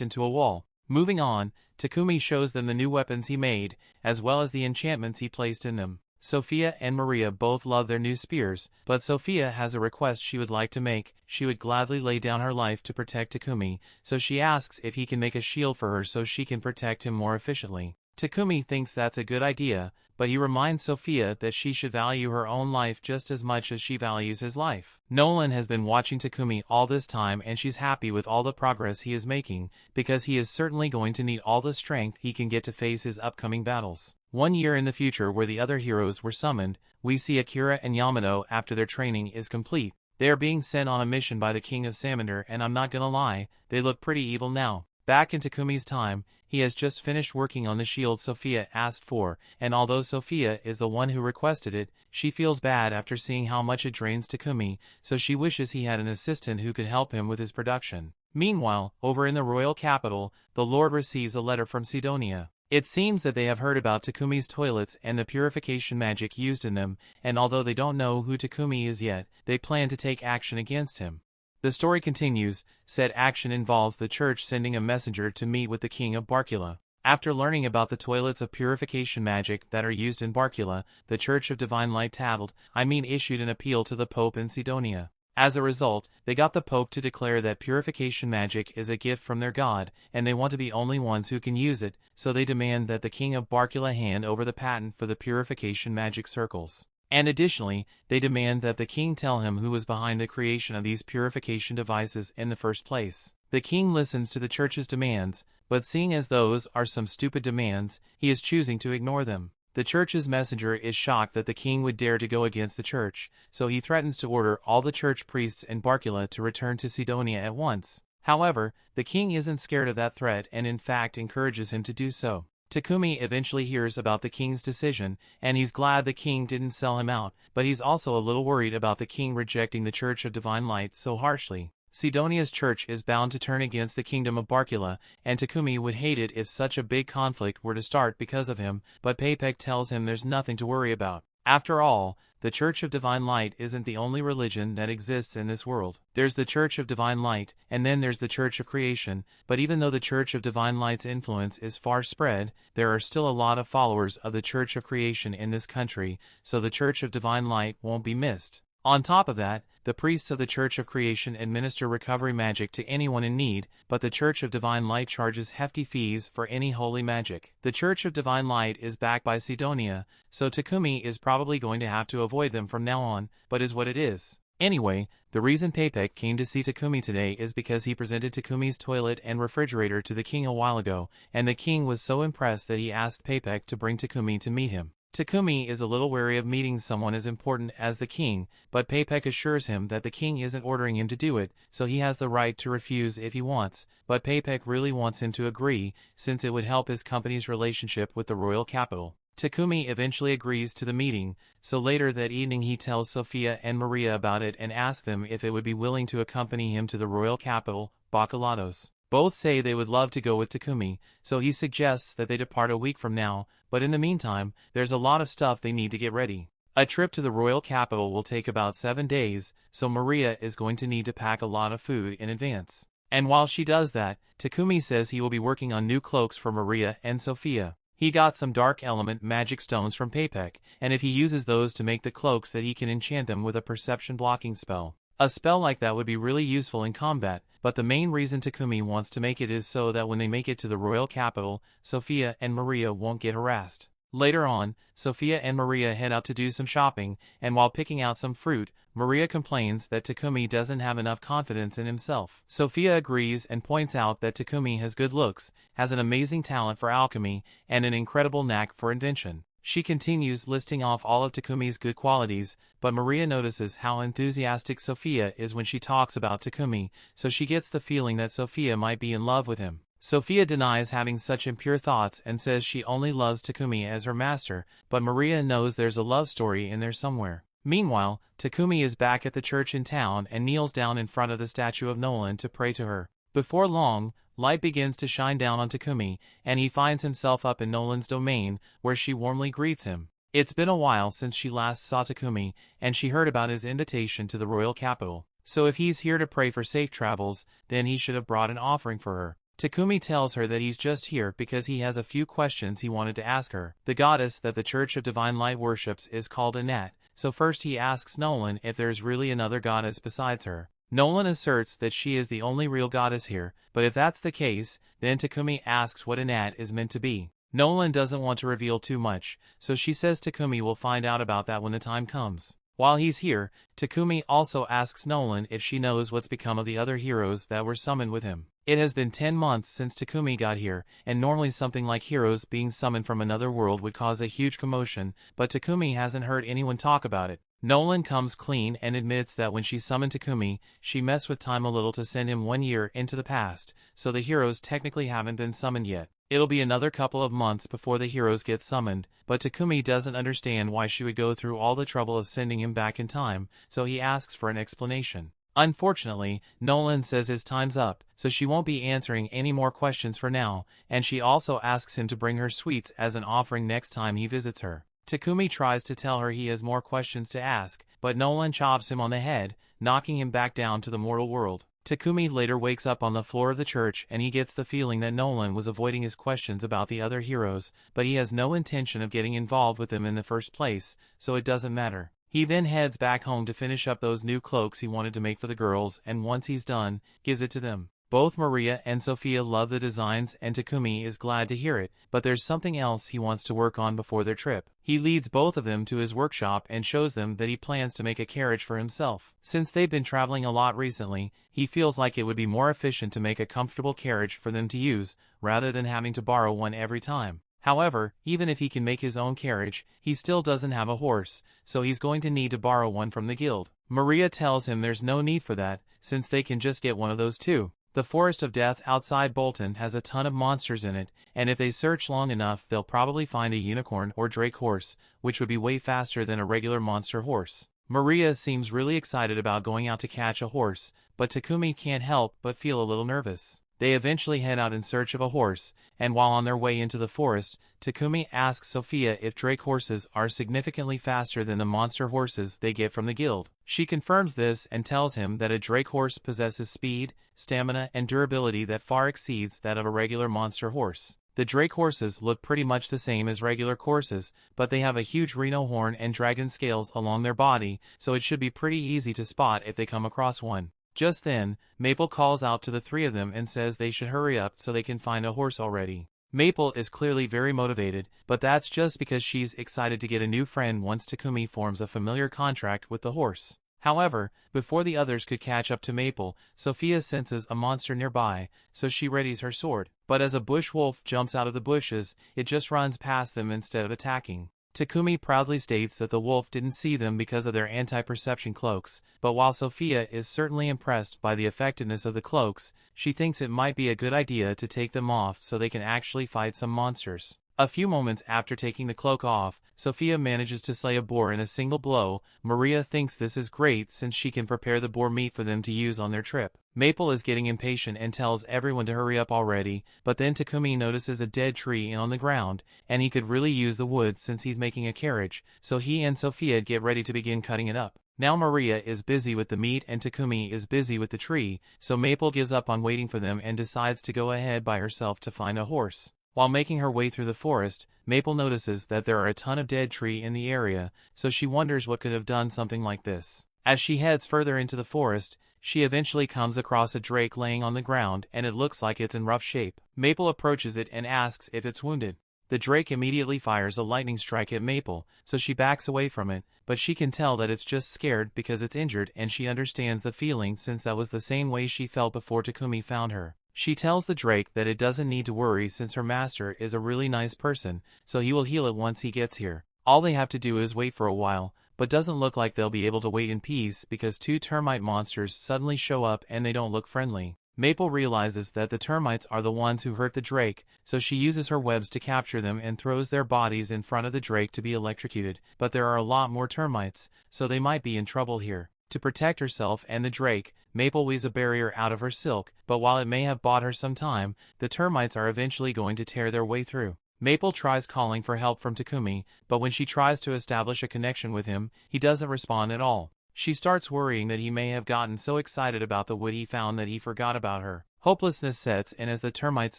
into a wall. Moving on, Takumi shows them the new weapons he made, as well as the enchantments he placed in them. Sophia and Maria both love their new spears, but Sophia has a request she would like to make. She would gladly lay down her life to protect Takumi, so she asks if he can make a shield for her so she can protect him more efficiently. Takumi thinks that's a good idea, but he reminds Sophia that she should value her own life just as much as she values his life. Nolan has been watching Takumi all this time and she's happy with all the progress he is making, because he is certainly going to need all the strength he can get to face his upcoming battles. 1 year in the future where the other heroes were summoned, we see Akira and Yamato after their training is complete. They are being sent on a mission by the King of Salamander, and I'm not gonna lie, they look pretty evil now. Back in Takumi's time, he has just finished working on the shield Sophia asked for, and although Sophia is the one who requested it, she feels bad after seeing how much it drains Takumi, so she wishes he had an assistant who could help him with his production. Meanwhile, over in the royal capital, the Lord receives a letter from Sidonia. It seems that they have heard about Takumi's toilets and the purification magic used in them, and although they don't know who Takumi is yet, they plan to take action against him. The story continues. Said action involves the church sending a messenger to meet with the king of Barkula. After learning about the toilets of purification magic that are used in Barkula, the Church of Divine Light issued an appeal to the Pope in Sidonia. As a result, they got the Pope to declare that purification magic is a gift from their god, and they want to be only ones who can use it, so they demand that the king of Barkula hand over the patent for the purification magic circles. And additionally, they demand that the king tell him who was behind the creation of these purification devices in the first place. The king listens to the church's demands, but seeing as those are some stupid demands, he is choosing to ignore them. The church's messenger is shocked that the king would dare to go against the church, so he threatens to order all the church priests in Barkula to return to Sidonia at once. However, the king isn't scared of that threat and in fact encourages him to do so. Takumi eventually hears about the king's decision, and he's glad the king didn't sell him out, but he's also a little worried about the king rejecting the Church of Divine Light so harshly. Sidonia's church is bound to turn against the kingdom of Barkula, and Takumi would hate it if such a big conflict were to start because of him, but Paypek tells him there's nothing to worry about. After all, the Church of Divine Light isn't the only religion that exists in this world. There's the Church of Divine Light, and then there's the Church of Creation, but even though the Church of Divine Light's influence is far spread, there are still a lot of followers of the Church of Creation in this country, so the Church of Divine Light won't be missed. On top of that, the priests of the Church of Creation administer recovery magic to anyone in need, but the Church of Divine Light charges hefty fees for any holy magic. The Church of Divine Light is backed by Sidonia, so Takumi is probably going to have to avoid them from now on, but is what it is. Anyway, the reason Paypek came to see Takumi today is because he presented Takumi's toilet and refrigerator to the king a while ago, and the king was so impressed that he asked Paypek to bring Takumi to meet him. Takumi is a little wary of meeting someone as important as the king, but Paypek assures him that the king isn't ordering him to do it, so he has the right to refuse if he wants, but Paypek really wants him to agree, since it would help his company's relationship with the royal capital. Takumi eventually agrees to the meeting, so later that evening he tells Sophia and Maria about it and asks them if it would be willing to accompany him to the royal capital, Bakulados. Both say they would love to go with Takumi, so he suggests that they depart a week from now, but in the meantime, there's a lot of stuff they need to get ready. A trip to the royal capital will take about 7 days, so Maria is going to need to pack a lot of food in advance. And while she does that, Takumi says he will be working on new cloaks for Maria and Sophia. He got some dark element magic stones from Papek, and if he uses those to make the cloaks that he can enchant them with a perception blocking spell. A spell like that would be really useful in combat, but the main reason Takumi wants to make it is so that when they make it to the royal capital, Sophia and Maria won't get harassed. Later on, Sophia and Maria head out to do some shopping, and while picking out some fruit, Maria complains that Takumi doesn't have enough confidence in himself. Sophia agrees and points out that Takumi has good looks, has an amazing talent for alchemy, and an incredible knack for invention. She continues listing off all of Takumi's good qualities, but Maria notices how enthusiastic Sophia is when she talks about Takumi, so she gets the feeling that Sophia might be in love with him. Sophia denies having such impure thoughts and says she only loves Takumi as her master, but Maria knows there's a love story in there somewhere. Meanwhile, Takumi is back at the church in town and kneels down in front of the statue of Nolan to pray to her. Before long, light begins to shine down on Takumi, and he finds himself up in Nolan's domain, where she warmly greets him. It's been a while since she last saw Takumi, and she heard about his invitation to the royal capital. So if he's here to pray for safe travels, then he should have brought an offering for her. Takumi tells her that he's just here because he has a few questions he wanted to ask her. The goddess that the Church of Divine Light worships is called Anat, so first he asks Nolan if there's really another goddess besides her. Nolan asserts that she is the only real goddess here, but if that's the case, then Takumi asks what Anat is meant to be. Nolan doesn't want to reveal too much, so she says Takumi will find out about that when the time comes. While he's here, Takumi also asks Nolan if she knows what's become of the other heroes that were summoned with him. It has been 10 months since Takumi got here, and normally something like heroes being summoned from another world would cause a huge commotion, but Takumi hasn't heard anyone talk about it. Nolan comes clean and admits that when she summoned Takumi, she messed with time a little to send him 1 year into the past, so the heroes technically haven't been summoned yet. It'll be another couple of months before the heroes get summoned, but Takumi doesn't understand why she would go through all the trouble of sending him back in time, so he asks for an explanation. Unfortunately, Nolan says his time's up, so she won't be answering any more questions for now, and she also asks him to bring her sweets as an offering next time he visits her. Takumi tries to tell her he has more questions to ask, but Nolan chops him on the head, knocking him back down to the mortal world. Takumi later wakes up on the floor of the church and he gets the feeling that Nolan was avoiding his questions about the other heroes, but he has no intention of getting involved with them in the first place, so it doesn't matter. He then heads back home to finish up those new cloaks he wanted to make for the girls, and once he's done, gives it to them. Both Maria and Sophia love the designs and Takumi is glad to hear it, but there's something else he wants to work on before their trip. He leads both of them to his workshop and shows them that he plans to make a carriage for himself. Since they've been traveling a lot recently, he feels like it would be more efficient to make a comfortable carriage for them to use, rather than having to borrow one every time. However, even if he can make his own carriage, he still doesn't have a horse, so he's going to need to borrow one from the guild. Maria tells him there's no need for that, since they can just get one of those too. The Forest of Death outside Bolton has a ton of monsters in it, and if they search long enough they'll probably find a unicorn or drake horse, which would be way faster than a regular monster horse. Maria seems really excited about going out to catch a horse, but Takumi can't help but feel a little nervous. They eventually head out in search of a horse, and while on their way into the forest, Takumi asks Sophia if drake horses are significantly faster than the monster horses they get from the guild. She confirms this and tells him that a drake horse possesses speed, stamina, and durability that far exceeds that of a regular monster horse. The drake horses look pretty much the same as regular horses, but they have a huge rhino horn and dragon scales along their body, so it should be pretty easy to spot if they come across one. Just then, Maple calls out to the three of them and says they should hurry up so they can find a horse already. Maple is clearly very motivated, but that's just because she's excited to get a new friend once Takumi forms a familiar contract with the horse. However, before the others could catch up to Maple, Sophia senses a monster nearby, so she readies her sword. But as a bush wolf jumps out of the bushes, it just runs past them instead of attacking. Takumi proudly states that the wolf didn't see them because of their anti-perception cloaks, but while Sophia is certainly impressed by the effectiveness of the cloaks, she thinks it might be a good idea to take them off so they can actually fight some monsters. A few moments after taking the cloak off, Sophia manages to slay a boar in a single blow. Maria thinks this is great since she can prepare the boar meat for them to use on their trip. Maple is getting impatient and tells everyone to hurry up already, but then Takumi notices a dead tree on the ground, and he could really use the wood since he's making a carriage, so he and Sophia get ready to begin cutting it up. Now Maria is busy with the meat and Takumi is busy with the tree, so Maple gives up on waiting for them and decides to go ahead by herself to find a horse. While making her way through the forest, Maple notices that there are a ton of dead trees in the area, so she wonders what could have done something like this. As she heads further into the forest, she eventually comes across a drake laying on the ground and it looks like it's in rough shape. Maple approaches it and asks if it's wounded. The drake immediately fires a lightning strike at Maple, so she backs away from it, but she can tell that it's just scared because it's injured and she understands the feeling since that was the same way she felt before Takumi found her. She tells the drake that it doesn't need to worry since her master is a really nice person, so he will heal it once he gets here. All they have to do is wait for a while, but doesn't look like they'll be able to wait in peace because two termite monsters suddenly show up and they don't look friendly. Maple realizes that the termites are the ones who hurt the drake, so she uses her webs to capture them and throws their bodies in front of the drake to be electrocuted, but there are a lot more termites, so they might be in trouble here. To protect herself and the drake, Maple weaves a barrier out of her silk, but while it may have bought her some time, the termites are eventually going to tear their way through. Maple tries calling for help from Takumi, but when she tries to establish a connection with him, he doesn't respond at all. She starts worrying that he may have gotten so excited about the wood he found that he forgot about her. Hopelessness sets in as the termites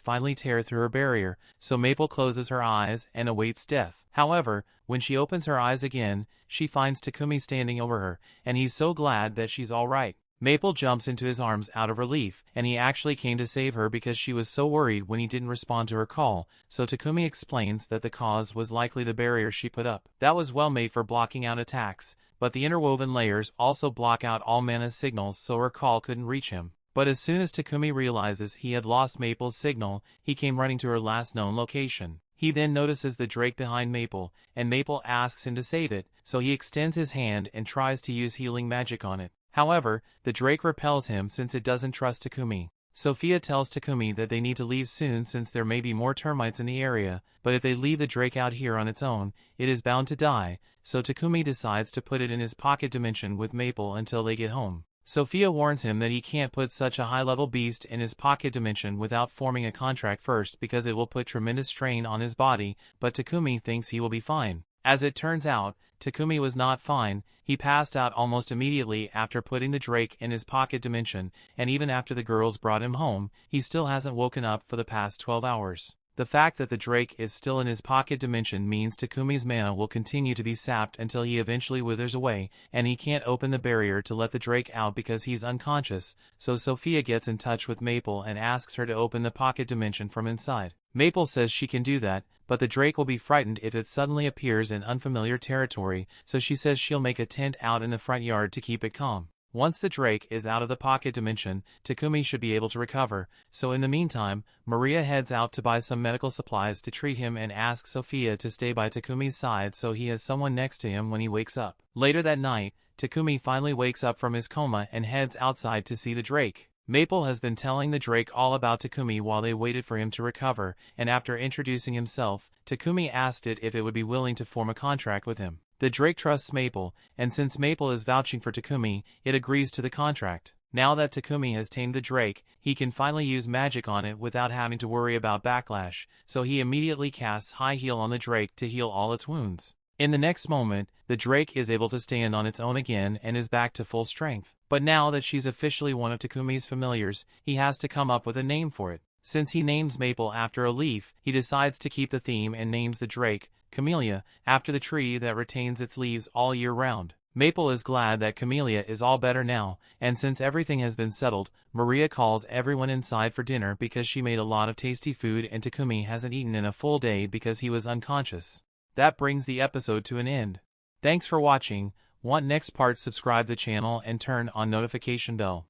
finally tear through her barrier, so Maple closes her eyes and awaits death. However, when she opens her eyes again, she finds Takumi standing over her, and he's so glad that she's alright. Maple jumps into his arms out of relief, and he actually came to save her because she was so worried when he didn't respond to her call, so Takumi explains that the cause was likely the barrier she put up. That was well made for blocking out attacks, but the interwoven layers also block out all Mana's signals so her call couldn't reach him. But as soon as Takumi realizes he had lost Maple's signal, he came running to her last known location. He then notices the drake behind Maple, and Maple asks him to save it, so he extends his hand and tries to use healing magic on it. However, the drake repels him since it doesn't trust Takumi. Sophia tells Takumi that they need to leave soon since there may be more termites in the area, but if they leave the drake out here on its own, it is bound to die, so Takumi decides to put it in his pocket dimension with Maple until they get home. Sophia warns him that he can't put such a high-level beast in his pocket dimension without forming a contract first because it will put tremendous strain on his body, but Takumi thinks he will be fine. As it turns out, Takumi was not fine. He passed out almost immediately after putting the drake in his pocket dimension, and even after the girls brought him home, he still hasn't woken up for the past 12 hours. The fact that the drake is still in his pocket dimension means Takumi's mana will continue to be sapped until he eventually withers away, and he can't open the barrier to let the drake out because he's unconscious, so Sophia gets in touch with Maple and asks her to open the pocket dimension from inside. Maple says she can do that, but the drake will be frightened if it suddenly appears in unfamiliar territory, so she says she'll make a tent out in the front yard to keep it calm. Once the drake is out of the pocket dimension, Takumi should be able to recover, so in the meantime, Maria heads out to buy some medical supplies to treat him and asks Sophia to stay by Takumi's side so he has someone next to him when he wakes up. Later that night, Takumi finally wakes up from his coma and heads outside to see the drake. Maple has been telling the drake all about Takumi while they waited for him to recover, and after introducing himself, Takumi asked it if it would be willing to form a contract with him. The drake trusts Maple, and since Maple is vouching for Takumi, it agrees to the contract. Now that Takumi has tamed the drake, he can finally use magic on it without having to worry about backlash, so he immediately casts High Heal on the drake to heal all its wounds. In the next moment, the drake is able to stand on its own again and is back to full strength. But now that she's officially one of Takumi's familiars, he has to come up with a name for it. Since he names Maple after a leaf, he decides to keep the theme and names the drake, Camellia, after the tree that retains its leaves all year round. Maple is glad that Camellia is all better now, and since everything has been settled, Maria calls everyone inside for dinner because she made a lot of tasty food and Takumi hasn't eaten in a full day because he was unconscious. That brings the episode to an end. Thanks for watching. Want next part? Subscribe the channel and turn on notification bell.